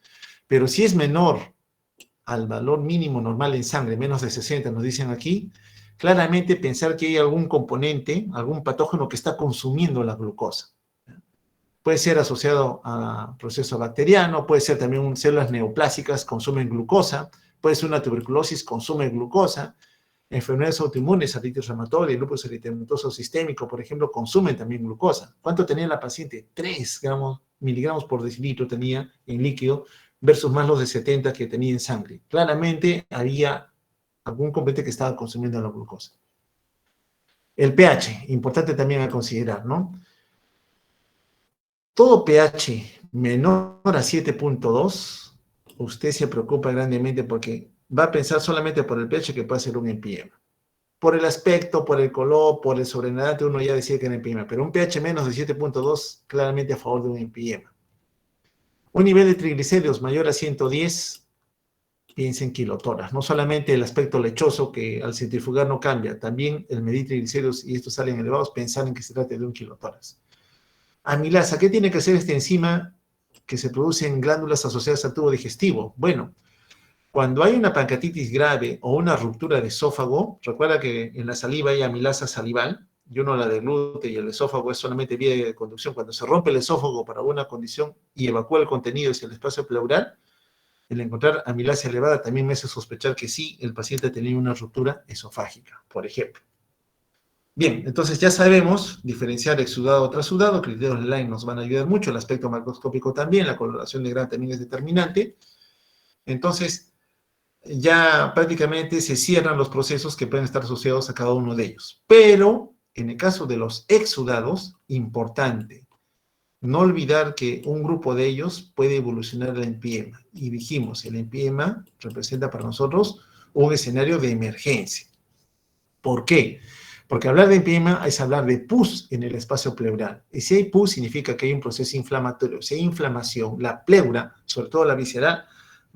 Pero si es menor al valor mínimo normal en sangre, menos de 60, nos dicen aquí, claramente pensar que hay algún componente, algún patógeno que está consumiendo la glucosa. Puede ser asociado a proceso bacteriano, puede ser también células neoplásicas consumen glucosa, puede ser una tuberculosis, consume glucosa. Enfermedades autoinmunes, artritis reumatoide, lupus eritematoso sistémico, por ejemplo, consumen también glucosa. ¿Cuánto tenía la paciente? 3 miligramos por decilitro tenía en líquido versus más los de 70 que tenía en sangre. Claramente había algún componente que estaba consumiendo la glucosa. El pH, importante también a considerar, ¿no? Todo pH menor a 7.2, usted se preocupa grandemente porque va a pensar solamente por el pH que puede ser un empiema. Por el aspecto, por el color, por el sobrenadante, uno ya decía que era empiema, pero un pH menos de 7.2 claramente a favor de un empiema. Un nivel de triglicéridos mayor a 110, piensa en kilotoras. No solamente el aspecto lechoso que al centrifugar no cambia, también el medir triglicéridos y estos salen elevados, pensar en que se trata de un kilotoras. Amilasa, ¿qué tiene que hacer esta enzima que se produce en glándulas asociadas al tubo digestivo? Bueno, cuando hay una pancreatitis grave o una ruptura de esófago, recuerda que en la saliva hay amilasa salival, y uno la deglute y el esófago es solamente vía de conducción. Cuando se rompe el esófago para una condición y evacúa el contenido hacia el espacio pleural, el encontrar amilasa elevada también me hace sospechar que sí, el paciente tenía una ruptura esofágica, por ejemplo. Bien, entonces ya sabemos diferenciar exudado o trasudado, criterios de LAES nos van a ayudar mucho, el aspecto macroscópico también, la coloración de Gram también es determinante. Entonces, ya prácticamente se cierran los procesos que pueden estar asociados a cada uno de ellos. Pero, en el caso de los exudados, importante, no olvidar que un grupo de ellos puede evolucionar al empiema. Y dijimos, el empiema representa para nosotros un escenario de emergencia. ¿Por qué? Porque hablar de empiema es hablar de pus en el espacio pleural. Y si hay pus, significa que hay un proceso inflamatorio. Si hay inflamación, la pleura, sobre todo la visceral,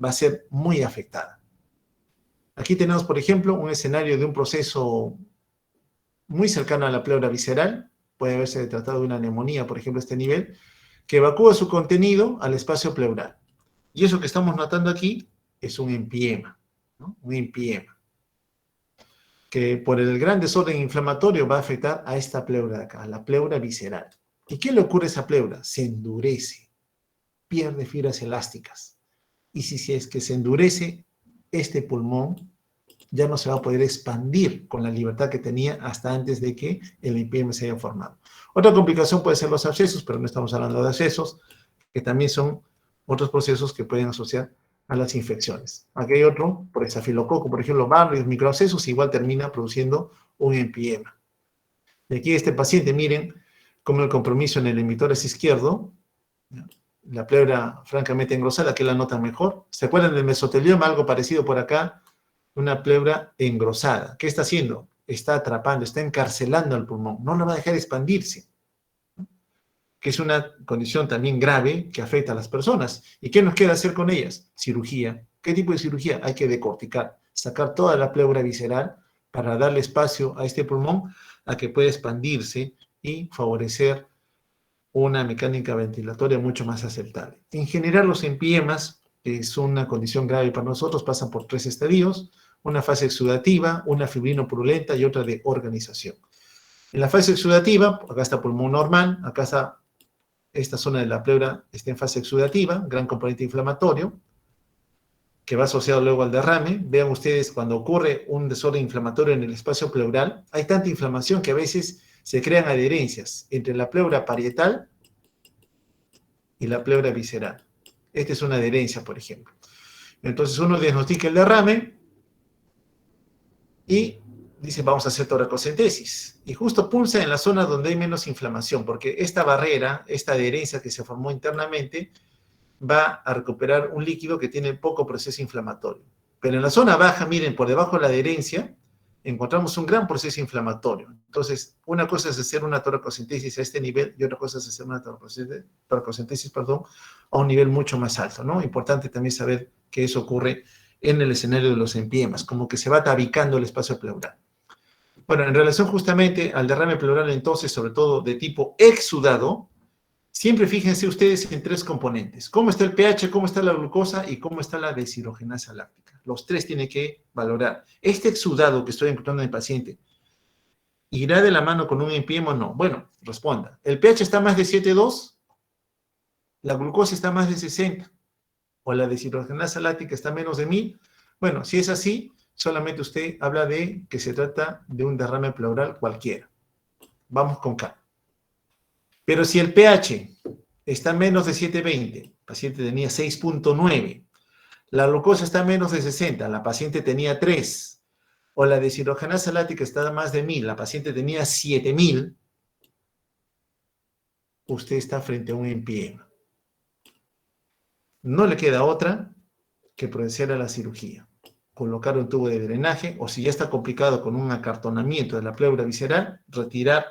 va a ser muy afectada. Aquí tenemos, por ejemplo, un escenario de un proceso muy cercano a la pleura visceral. Puede haberse tratado de una neumonía, por ejemplo, a este nivel, que evacúa su contenido al espacio pleural. Y eso que estamos notando aquí es un empiema, ¿no? Un empiema, que por el gran desorden inflamatorio va a afectar a esta pleura de acá, a la pleura visceral. ¿Y qué le ocurre a esa pleura? Se endurece, pierde fibras elásticas. y si es que se endurece este pulmón, ya no se va a poder expandir con la libertad que tenía hasta antes de que el empiema se haya formado. Otra complicación puede ser los abscesos, pero no estamos hablando de abscesos, que también son otros procesos que pueden asociar a las infecciones. Aquí hay otro, por estafilococo, por ejemplo, varios microabscesos, igual termina produciendo un empiema. Y aquí este paciente, miren cómo el compromiso en el emitor es izquierdo, la pleura francamente engrosada, aquí la notan mejor. ¿Se acuerdan del mesotelioma? Algo parecido por acá, una pleura engrosada. ¿Qué está haciendo? Está atrapando, está encarcelando al pulmón, no lo va a dejar expandirse, que es una condición también grave que afecta a las personas. ¿Y qué nos queda hacer con ellas? Cirugía. ¿Qué tipo de cirugía? Hay que decorticar, sacar toda la pleura visceral para darle espacio a este pulmón a que pueda expandirse y favorecer una mecánica ventilatoria mucho más aceptable. En general, los empiemas, que es una condición grave para nosotros, pasan por 3 estadios: una fase exudativa, una fibrino-purulenta y otra de organización. En la fase exudativa, acá está pulmón normal, acá está esta zona de la pleura, está en fase exudativa, gran componente inflamatorio, que va asociado luego al derrame. Vean ustedes, cuando ocurre un desorden inflamatorio en el espacio pleural, hay tanta inflamación que a veces se crean adherencias entre la pleura parietal y la pleura visceral. Esta es una adherencia, por ejemplo. Entonces uno diagnostica el derrame y dice, vamos a hacer toracocentesis. Y justo pulsa en la zona donde hay menos inflamación, porque esta barrera, esta adherencia que se formó internamente, va a recuperar un líquido que tiene poco proceso inflamatorio. Pero en la zona baja, miren, por debajo de la adherencia, encontramos un gran proceso inflamatorio. Entonces, una cosa es hacer una toracocentesis a este nivel y otra cosa es hacer una toracocentesis, a un nivel mucho más alto, ¿no? Importante también saber que eso ocurre en el escenario de los empiemas, como que se va tabicando el espacio pleural. Bueno, en relación justamente al derrame pleural, entonces, sobre todo de tipo exudado, siempre fíjense ustedes en 3 componentes: cómo está el pH, cómo está la glucosa y cómo está la deshidrogenasa láctica. Los 3 tienen que valorar. Este exudado que estoy encontrando en el paciente, ¿irá de la mano con un empiema o no? Bueno, responda. ¿El pH está más de 7,2? ¿La glucosa está más de 60? ¿O la deshidrogenasa láctica está menos de 1000? Bueno, si es así, solamente usted habla de que se trata de un derrame pleural cualquiera. Vamos con calma. Pero si el pH está menos de 720, el paciente tenía 6,9, la glucosa está menos de 60, la paciente tenía 3, o la deshidrogenasa láctica está más de 1000, la paciente tenía 7000, usted está frente a un empiema. No le queda otra que proceder a la cirugía, colocar un tubo de drenaje, o si ya está complicado con un acartonamiento de la pleura visceral, retirar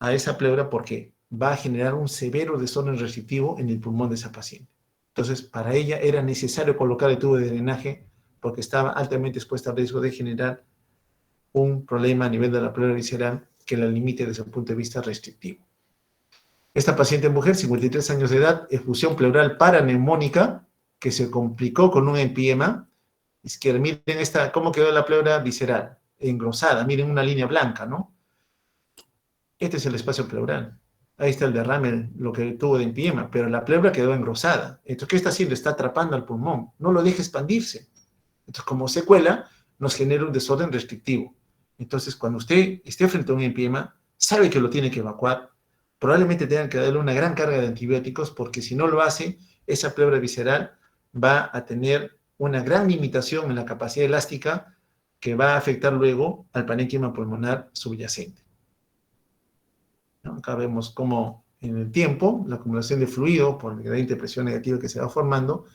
a esa pleura porque va a generar un severo desorden restrictivo en el pulmón de esa paciente. Entonces, para ella era necesario colocar el tubo de drenaje porque estaba altamente expuesta al riesgo de generar un problema a nivel de la pleura visceral que la limite desde el punto de vista restrictivo. Esta paciente mujer, 53 años de edad, efusión pleural paraneumónica, que se complicó con un empiema. Es que miren cómo quedó la pleura visceral, engrosada, miren una línea blanca, ¿no? Este es el espacio pleural. Ahí está el derrame, lo que tuvo de empiema, pero la pleura quedó engrosada. Entonces, ¿qué está haciendo? Está atrapando al pulmón, no lo deja expandirse. Entonces, como secuela, nos genera un desorden restrictivo. Entonces, cuando usted esté frente a un empiema, sabe que lo tiene que evacuar, probablemente tengan que darle una gran carga de antibióticos, porque si no lo hace, esa pleura visceral va a tener una gran limitación en la capacidad elástica que va a afectar luego al parénquima pulmonar subyacente. ¿No? Acá vemos cómo en el tiempo la acumulación de fluido por el gradiente de presión negativa que se va formando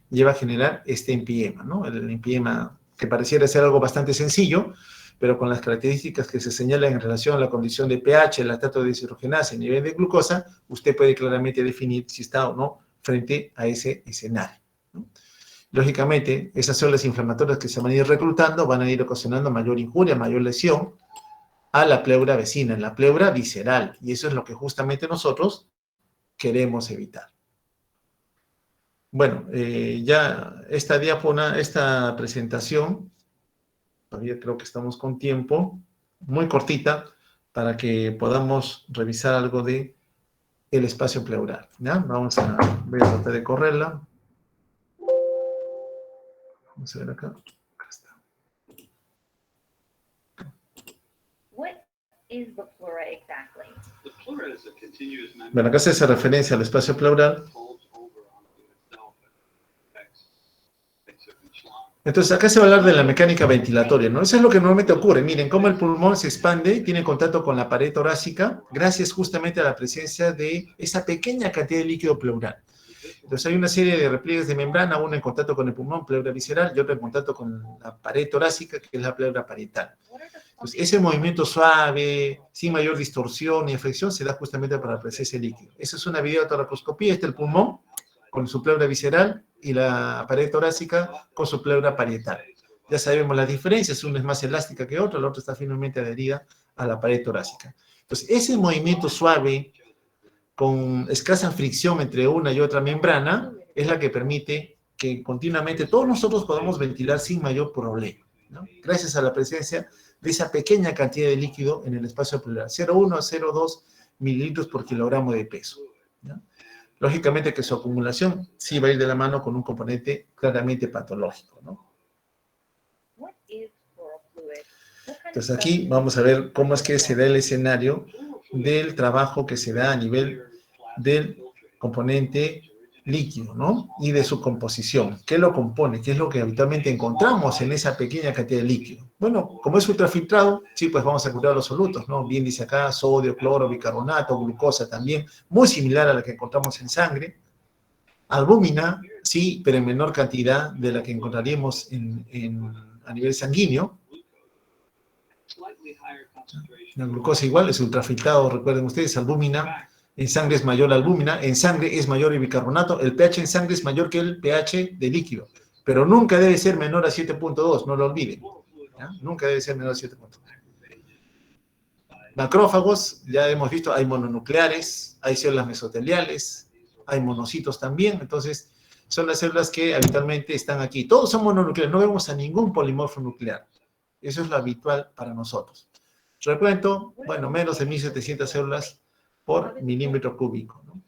lleva a generar este empiema, ¿no? El empiema que pareciera ser algo bastante sencillo, pero con las características que se señalan en relación a la condición de pH, el lactato de deshidrogenasa y el nivel de glucosa, usted puede claramente definir si está o no frente a ese escenario, ¿no? Lógicamente, esas células inflamatorias que se van a ir reclutando van a ir ocasionando mayor injuria, mayor lesión a la pleura vecina, la pleura visceral, y eso es lo que justamente nosotros queremos evitar. Bueno, ya esta presentación, todavía creo que estamos con tiempo, muy cortita, para que podamos revisar algo de el espacio pleural, ¿ya? Voy a tratar de correrla. Vamos a ver acá. Acá está. What is the pleura exactly? The pleura is a continuous membrane. Bueno, acá se hace referencia al espacio pleural. Folds over onto itself and affects things of each lung. Entonces, acá se va a hablar de la mecánica ventilatoria, ¿no? Eso es lo que normalmente ocurre. Miren cómo el pulmón se expande, tiene contacto con la pared torácica, gracias justamente a la presencia de esa pequeña cantidad de líquido pleural. Entonces, hay una serie de repliegues de membrana, uno en contacto con el pulmón, pleura visceral, y otro en contacto con la pared torácica, que es la pleura parietal. Entonces, ese movimiento suave, sin mayor distorsión ni afección, se da justamente por la presencia de líquido. Esa es una videotoracoscopía, este es el pulmón, con su pleura visceral, y la pared torácica con su pleura parietal. Ya sabemos las diferencias, una es más elástica que otra, la otra está firmemente adherida a la pared torácica. Entonces, ese movimiento suave, con escasa fricción entre una y otra membrana, es la que permite que continuamente todos nosotros podamos ventilar sin mayor problema, ¿no? Gracias a la presencia de esa pequeña cantidad de líquido en el espacio pleural, 0,1 a 0,2 mililitros por kilogramo de peso, ¿no? Lógicamente que su acumulación sí va a ir de la mano con un componente claramente patológico, ¿no? What is pleural fluid? What kind of Entonces aquí vamos a ver cómo es que se da el escenario del trabajo que se da a nivel del componente líquido, ¿no? Y de su composición. ¿Qué lo compone? ¿Qué es lo que habitualmente encontramos en esa pequeña cantidad de líquido? Bueno, como es ultrafiltrado, sí, pues vamos a encontrar los solutos, ¿no? Bien dice acá, sodio, cloro, bicarbonato, glucosa también, muy similar a la que encontramos en sangre. Albúmina, sí, pero en menor cantidad de la que encontraríamos a nivel sanguíneo. La glucosa igual es ultrafiltrado, recuerden ustedes, albúmina. En sangre es mayor la albúmina, en sangre es mayor el bicarbonato, el pH en sangre es mayor que el pH de líquido, pero nunca debe ser menor a 7.2, no lo olviden, ¿ya? Nunca debe ser menor a 7.2. Macrófagos, ya hemos visto, hay mononucleares, hay células mesoteliales, hay monocitos también, entonces son las células que habitualmente están aquí. Todos son mononucleares, no vemos a ningún polimorfo nuclear. Eso es lo habitual para nosotros. Recuento, bueno, menos de 1.700 células por milímetro cúbico, ¿no?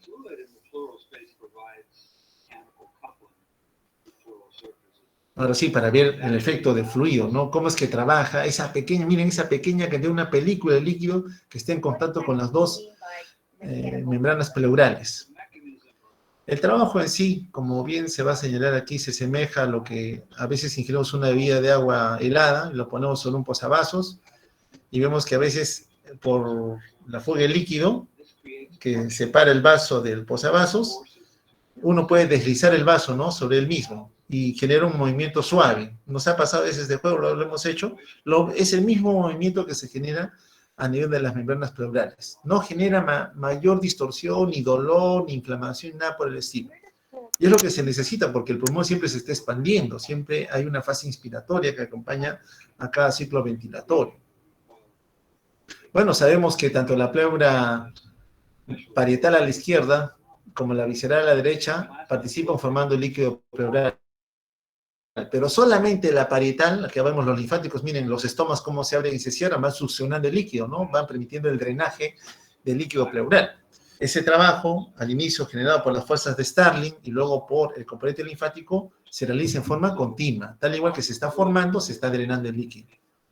Ahora sí, para ver el efecto de fluido, ¿no? Cómo es que trabaja esa pequeña, miren esa pequeña que tiene una película de líquido que está en contacto con las dos membranas pleurales. El trabajo en sí, como bien se va a señalar aquí, se asemeja a lo que a veces ingerimos una bebida de agua helada, y lo ponemos sobre un posavasos, y vemos que a veces por la fuga de líquido que separa el vaso del posavasos, uno puede deslizar el vaso, ¿no?, sobre él mismo y genera un movimiento suave. Nos ha pasado a veces de juego, lo hemos hecho, es el mismo movimiento que se genera a nivel de las membranas pleurales. No genera mayor distorsión, ni dolor, ni inflamación, nada por el estilo. Y es lo que se necesita porque el pulmón siempre se está expandiendo, siempre hay una fase inspiratoria que acompaña a cada ciclo ventilatorio. Bueno, sabemos que tanto la pleura parietal a la izquierda como la visceral a la derecha participan formando el líquido pleural. Pero solamente la parietal, la que vemos los linfáticos, miren los estomas cómo se abren y se cierran, van succionando el líquido, ¿no? Van permitiendo el drenaje del líquido pleural. Ese trabajo, al inicio generado por las fuerzas de Starling y luego por el componente linfático, se realiza en forma continua. Tal igual que se está formando, se está drenando el líquido.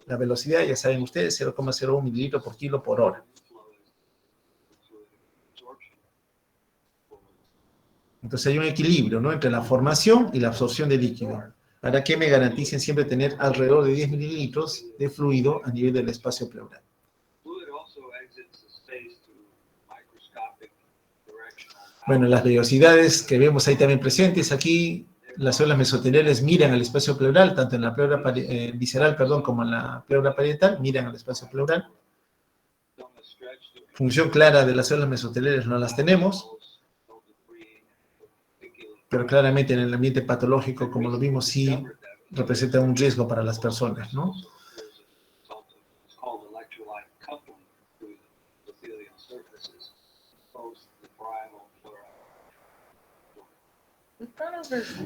La velocidad, ya saben ustedes, 0,01 mililitro por kilo por hora. Entonces hay un equilibrio, ¿no?, entre la formación y la absorción de líquido, para que me garanticen siempre tener alrededor de 10 mililitros de fluido a nivel del espacio pleural. Bueno, las vellosidades que vemos ahí también presentes, aquí las células mesoteliales miran al espacio pleural, tanto en la pleura visceral, perdón, como en la pleura parietal, miran al espacio pleural. Función clara de las células mesoteliales no las tenemos, pero claramente en el ambiente patológico, como lo vimos, sí representa un riesgo para las personas, ¿no?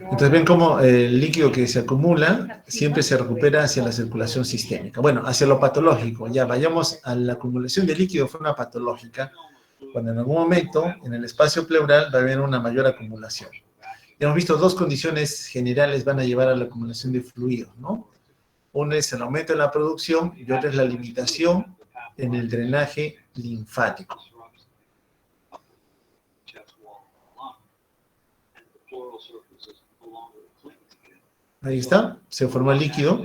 Entonces ven cómo el líquido que se acumula siempre se recupera hacia la circulación sistémica. Bueno, hacia lo patológico, ya vayamos a la acumulación de líquido de forma patológica, cuando en algún momento en el espacio pleural va a haber una mayor acumulación. hemos visto dos condiciones generales van a llevar a la acumulación de fluidos, ¿no? Una es el aumento de la producción y otra es la limitación en el drenaje linfático. Ahí está, se formó el líquido.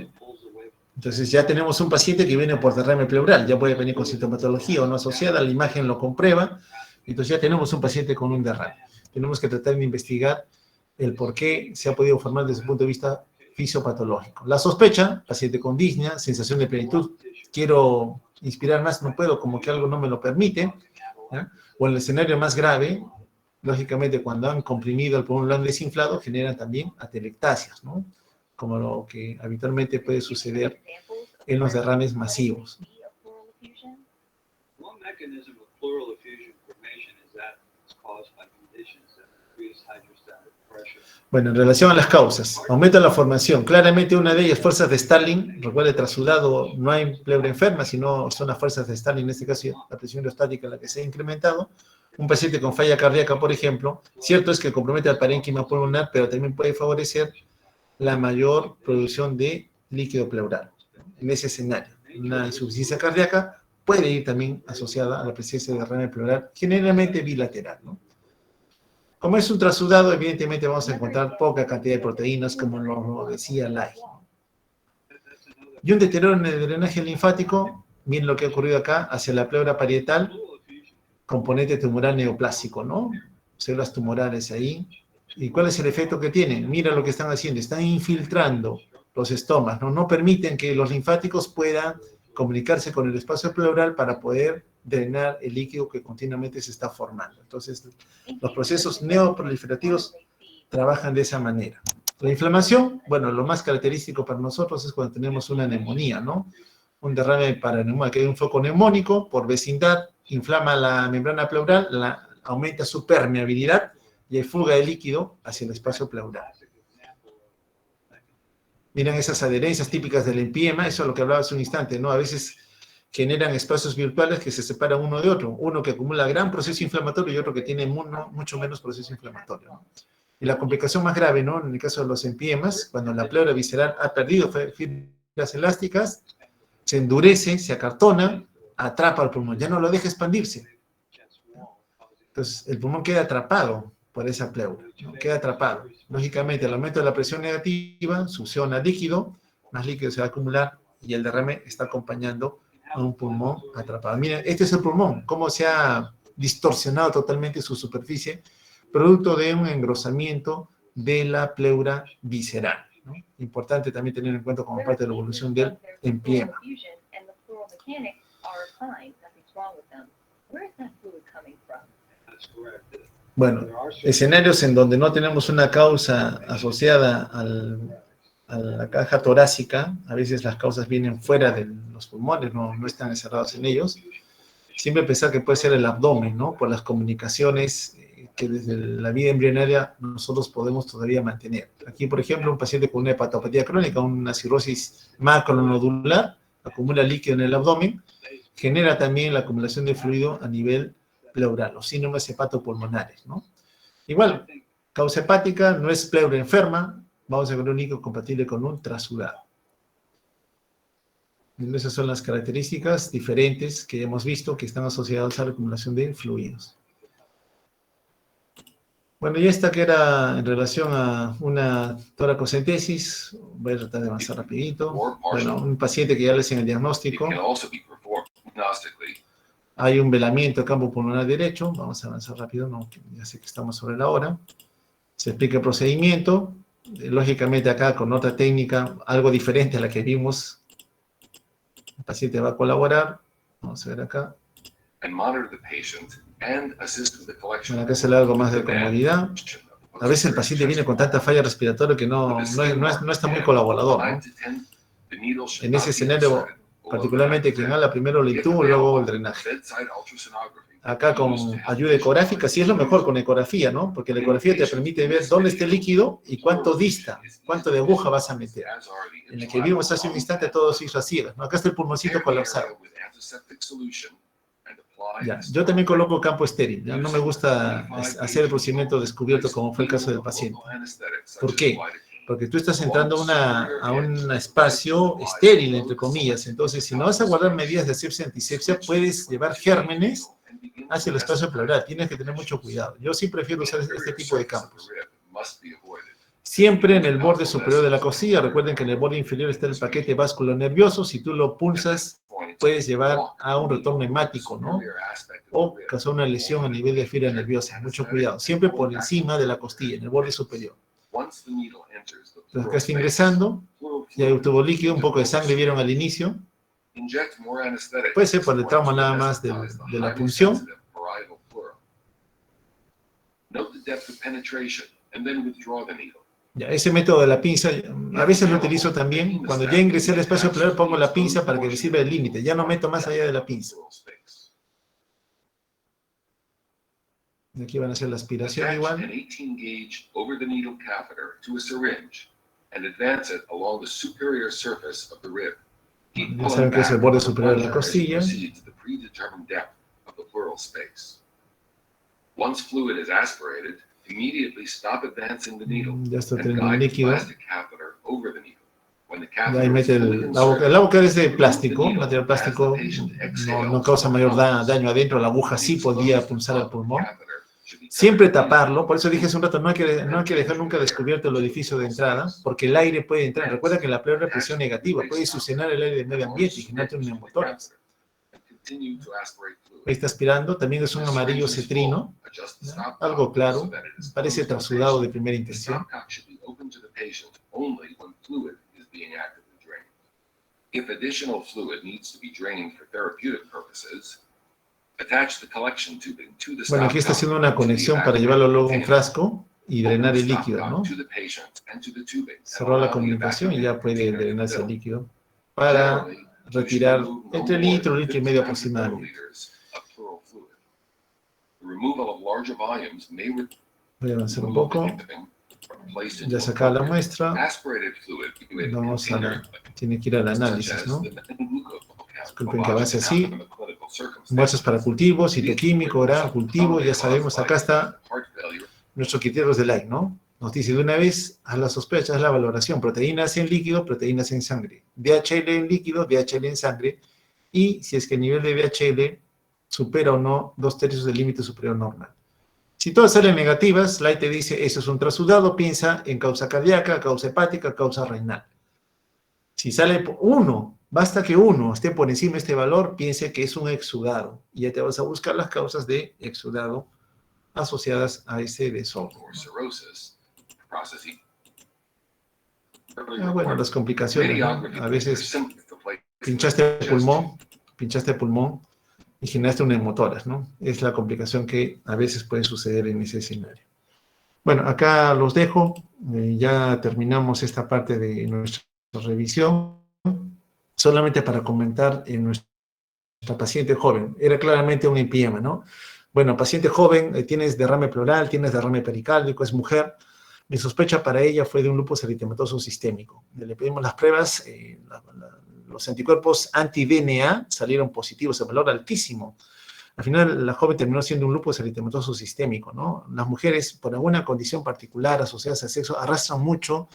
Entonces ya tenemos un paciente que viene por derrame pleural, ya puede venir con sintomatología o no asociada, la imagen lo comprueba, entonces ya tenemos un paciente con un derrame. Tenemos que tratar de investigar el por qué se ha podido formar desde el punto de vista fisiopatológico. La sospecha, paciente con disnea, sensación de plenitud, quiero inspirar más, no puedo, como que algo no me lo permite, ¿ya? O en el escenario más grave, lógicamente cuando han comprimido el pulmón, lo han desinflado, generan también atelectasias, ¿no? Como lo que habitualmente puede suceder en los derrames masivos. One mechanism of pleural effusion formation is that it's caused by conditions that increase hydrostatic pressure. Bueno, en relación a las causas, aumenta la formación. Claramente una de ellas, fuerzas de Starling. Recuerde, trasudado no hay pleura enferma, sino son las fuerzas de Starling, en este caso la presión hidrostática la que se ha incrementado. Un paciente con falla cardíaca, por ejemplo, cierto es que compromete al parénquima pulmonar, pero también puede favorecer la mayor producción de líquido pleural. En ese escenario, una insuficiencia cardíaca puede ir también asociada a la presencia de derrame pleural, generalmente bilateral, ¿no? Como es un trasudado, evidentemente vamos a encontrar poca cantidad de proteínas, como lo decía Lai. Y un deterioro en el drenaje linfático, miren lo que ha ocurrido acá, hacia la pleura parietal, componente tumoral neoplásico, ¿no? Células tumorales ahí. ¿Y cuál es el efecto que tienen? Mira lo que están haciendo, están infiltrando los estomas, ¿no? No permiten que los linfáticos puedan comunicarse con el espacio pleural para poder drenar el líquido que continuamente se está formando. Entonces, los procesos neoproliferativos trabajan de esa manera. La inflamación, bueno, lo más característico para nosotros es cuando tenemos una neumonía, ¿no? Un derrame paraneumónico, que hay un foco neumónico por vecindad, inflama la membrana pleural, aumenta su permeabilidad y hay fuga de líquido hacia el espacio pleural. Miren esas adherencias típicas del empiema, eso es lo que hablaba hace un instante, ¿no? A veces generan espacios virtuales que se separan uno de otro, uno que acumula gran proceso inflamatorio y otro que tiene mucho menos proceso inflamatorio, ¿no? Y la complicación más grave, ¿no? En el caso de los empiemas, cuando la pleura visceral ha perdido fibras elásticas, se endurece, se acartona, atrapa al pulmón, ya no lo deja expandirse. Entonces, el pulmón queda atrapado por esa pleura, ¿no? Queda atrapado. Lógicamente, el aumento de la presión negativa succiona líquido, más líquido se va a acumular y el derrame está acompañando a un pulmón atrapado. Miren, este es el pulmón, cómo se ha distorsionado totalmente su superficie, producto de un engrosamiento de la pleura visceral, ¿no? Importante también tener en cuenta como parte de la evolución del empiema. Bueno, escenarios en donde no tenemos una causa asociada a la caja torácica, a veces las causas vienen fuera de los pulmones, no están encerrados en ellos. Siempre pensar que puede ser el abdomen, ¿no? Por las comunicaciones que desde la vida embrionaria nosotros podemos todavía mantener. Aquí, por ejemplo, un paciente con una hepatopatía crónica, una cirrosis macronodular, acumula líquido en el abdomen, genera también la acumulación de fluido a nivel pleural, los síndromes hepatopulmonares, ¿no? Igual, causa hepática, no es pleura enferma, vamos a ver un líquido compatible con un trasudado. Esas son las características diferentes que hemos visto que están asociadas a la acumulación de fluidos. Bueno, y esta que era en relación a una toracocentesis, voy a tratar de avanzar rapidito. Bueno, un paciente que ya le hacen el diagnóstico. Hay un velamiento de campo pulmonar derecho. Vamos a avanzar rápido, no, ya sé que estamos sobre la hora. Se explica el procedimiento. Lógicamente acá con otra técnica, algo diferente a la que vimos. El paciente va a colaborar. Vamos a ver acá. Bueno, acá se le da algo más de comodidad. A veces el paciente viene con tanta falla respiratoria que no está muy colaborador, ¿no? En ese escenario, particularmente quien habla primero el intubo, luego el drenaje. Acá con ayuda ecográfica, sí es lo mejor con ecografía, ¿no? Porque la ecografía te permite ver dónde está el líquido y cuánto dista, cuánto de aguja vas a meter. En el que vimos hace un instante todos hizo a ciegas, ¿no? Acá está el pulmoncito colapsado. Ya, yo también coloco campo estéril. Ya no me gusta hacer el procedimiento descubierto como fue el caso del paciente. ¿Por qué? Porque tú estás entrando a un espacio estéril, entre comillas. Entonces, si no vas a guardar medidas de asepsia antisepsia, puedes llevar gérmenes hacia el espacio pleural. Tienes que tener mucho cuidado. Yo sí prefiero usar este tipo de campos. Siempre en el borde superior de la costilla. Recuerden que en el borde inferior está el paquete vasculo nervioso. Si tú lo pulsas, puedes llevar a un retorno hemático, ¿no? O causar una lesión a nivel de fibra nerviosa. Mucho cuidado. Siempre por encima de la costilla, en el borde superior. Entonces acá está ingresando. Y hay un tubo líquido, un poco de sangre vieron al inicio. Puede ser por el trauma nada más de la punción. Ya, ese método de la pinza, a veces lo utilizo también. Cuando ya ingresé al espacio pleural, pongo la pinza para que me sirva el límite. Ya no meto más allá de la pinza. Y aquí van a hacer la aspiración igual. Ya saben que es el borde superior de la costilla. Ya está teniendo un líquido. Y ahí mete el boca es de plástico, material plástico, no causa mayor daño adentro. La aguja sí podría punzar el pulmón. Siempre taparlo, por eso dije hace un rato, no hay que dejar nunca descubierto el orificio de entrada, porque el aire puede entrar. Recuerda que la pleura es presión negativa, puede succionar el aire del medio ambiente y generar un neumotórax. Ahí está aspirando, también es un amarillo cetrino, ¿no? Algo claro, parece trasudado de primera intención. Bueno, aquí está haciendo una conexión para llevarlo luego a un frasco y drenar el líquido, ¿no? Cerró la comunicación y ya puede drenarse el líquido para retirar entre litro y medio aproximadamente. Voy a avanzar un poco. Ya saca la muestra. Vamos tiene que ir al análisis, ¿no? Disculpen que avance así. Muestras para cultivo, citoquímico, oral, cultivo. Ya sabemos, acá está nuestro criterio de like, ¿no? Nos dice de una vez, a la sospecha, es la valoración. Proteínas en líquido, proteínas en sangre. DHL en líquido, DHL en sangre. Y si es que el nivel de DHL supera o no 2/3 del límite superior normal. Si todas salen negativas, Light te dice, eso es un trasudado, piensa en causa cardíaca, causa hepática, causa renal. Si sale 1, basta que 1 esté por encima de este valor, piense que es un exudado. Y ya te vas a buscar las causas de exudado asociadas a ese desorden. Bueno, las complicaciones, ¿no? A veces pinchaste el pulmón y generaste un neumotórax, ¿no? Es la complicación que a veces puede suceder en ese escenario. Bueno, acá los dejo. Ya terminamos esta parte de nuestra revisión. Solamente para comentar en nuestra paciente joven. Era claramente un empiema, ¿no? Bueno, paciente joven, tienes derrame pleural, tienes derrame pericárdico, es mujer. Mi sospecha para ella fue de un lupus eritematoso sistémico. Le pedimos las pruebas, los anticuerpos anti-DNA salieron positivos, el valor altísimo. Al final, la joven terminó siendo un lupus eritematoso sistémico, ¿no? Las mujeres, por alguna condición particular asociadas al sexo, arrastran mucho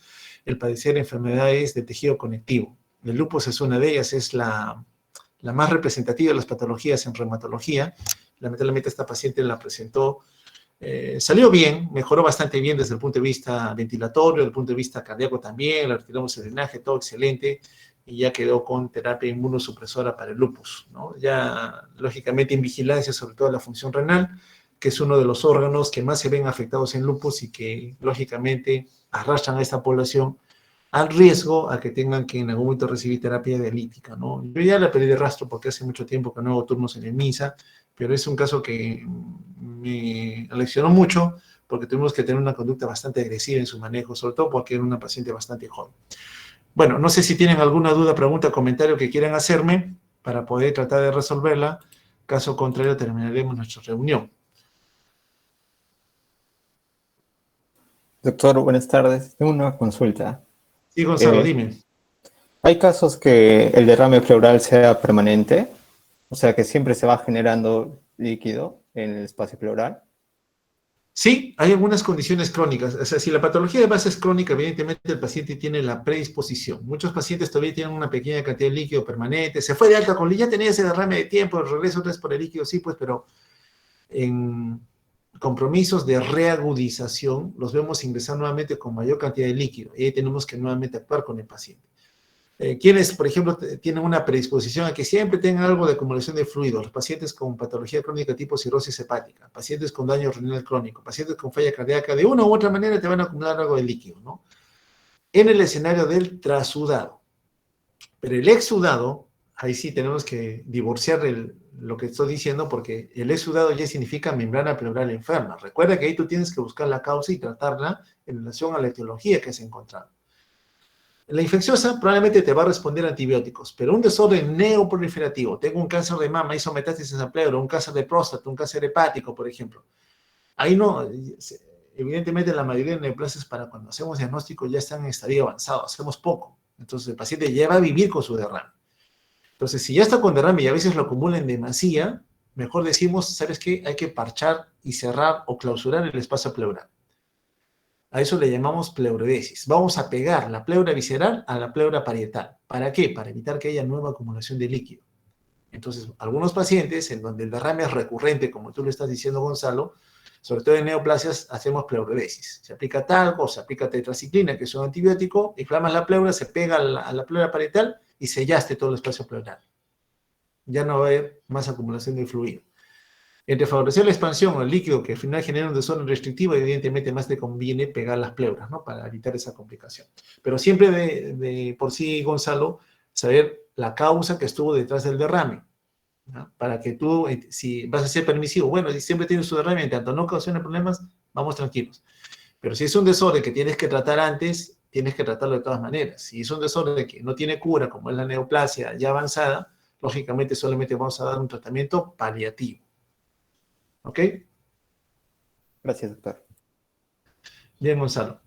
el padecer enfermedades de tejido conectivo. El lupus es una de ellas, es la más representativa de las patologías en reumatología. Lamentablemente, esta paciente la presentó, salió bien, mejoró bastante bien desde el punto de vista ventilatorio, desde el punto de vista cardíaco también, le retiramos el drenaje, todo excelente, y ya quedó con terapia inmunosupresora para el lupus, ¿no? Ya, lógicamente, en vigilancia sobre todo la función renal, que es uno de los órganos que más se ven afectados en lupus y que, lógicamente, arrastran a esta población al riesgo a que tengan que en algún momento recibir terapia dialítica, ¿no? Yo ya la perdí de rastro porque hace mucho tiempo que no hago turnos en el MINSA, pero es un caso que me aleccionó mucho porque tuvimos que tener una conducta bastante agresiva en su manejo, sobre todo porque era una paciente bastante joven. Bueno, no sé si tienen alguna duda, pregunta, comentario que quieran hacerme para poder tratar de resolverla. Caso contrario, terminaremos nuestra reunión. Doctor, buenas tardes. Tengo una consulta. Sí, Gonzalo, dime. ¿Hay casos que el derrame pleural sea permanente? O sea que siempre se va generando líquido en el espacio pleural. Sí, hay algunas condiciones crónicas. O sea, si la patología de base es crónica, evidentemente el paciente tiene la predisposición. Muchos pacientes todavía tienen una pequeña cantidad de líquido permanente. Se fue de alta con ya tenía ese derrame de tiempo, el regreso otra vez por el líquido, sí, pues, pero en compromisos de reagudización los vemos ingresar nuevamente con mayor cantidad de líquido. Y ahí tenemos que nuevamente actuar con el paciente. Quienes, por ejemplo, tienen una predisposición a que siempre tengan algo de acumulación de fluidos, los pacientes con patología crónica tipo cirrosis hepática, pacientes con daño renal crónico, pacientes con falla cardíaca, de una u otra manera te van a acumular algo de líquido, ¿no? En el escenario del trasudado. Pero el exsudado, ahí sí tenemos que divorciar lo que estoy diciendo, porque el exsudado ya significa membrana pleural enferma. Recuerda que ahí tú tienes que buscar la causa y tratarla en relación a la etiología que se ha encontrado. La infecciosa probablemente te va a responder a antibióticos, pero un desorden neoproliferativo, tengo un cáncer de mama, hizo metástasis a pleura, un cáncer de próstata, un cáncer hepático, por ejemplo. Ahí no, evidentemente la mayoría de neoplasias para cuando hacemos diagnóstico ya están en estadio avanzado, hacemos poco. Entonces el paciente ya va a vivir con su derrame. Entonces si ya está con derrame y a veces lo acumula en demasía, mejor decimos, ¿sabes qué? Hay que parchar y cerrar o clausurar el espacio pleural. A eso le llamamos pleurodesis. Vamos a pegar la pleura visceral a la pleura parietal. ¿Para qué? Para evitar que haya nueva acumulación de líquido. Entonces, algunos pacientes en donde el derrame es recurrente, como tú lo estás diciendo, Gonzalo, sobre todo en neoplasias, hacemos pleurodesis. Se aplica talco, se aplica tetraciclina, que es un antibiótico, inflamas la pleura, se pega a la pleura parietal y sellaste todo el espacio pleural. Ya no va a haber más acumulación de fluido. Entre favorecer la expansión o el líquido que al final genera un desorden restrictivo, evidentemente más te conviene pegar las pleuras, ¿no? Para evitar esa complicación. Pero siempre de por sí, Gonzalo, saber la causa que estuvo detrás del derrame, ¿no? Para que tú, si vas a ser permisivo, bueno, si siempre tienes su derrame, en tanto no ocasiona problemas, vamos tranquilos. Pero si es un desorden que tienes que tratar antes, tienes que tratarlo de todas maneras. Si es un desorden que no tiene cura, como es la neoplasia ya avanzada, lógicamente solamente vamos a dar un tratamiento paliativo. ¿Ok? Gracias, doctor. Bien, Gonzalo.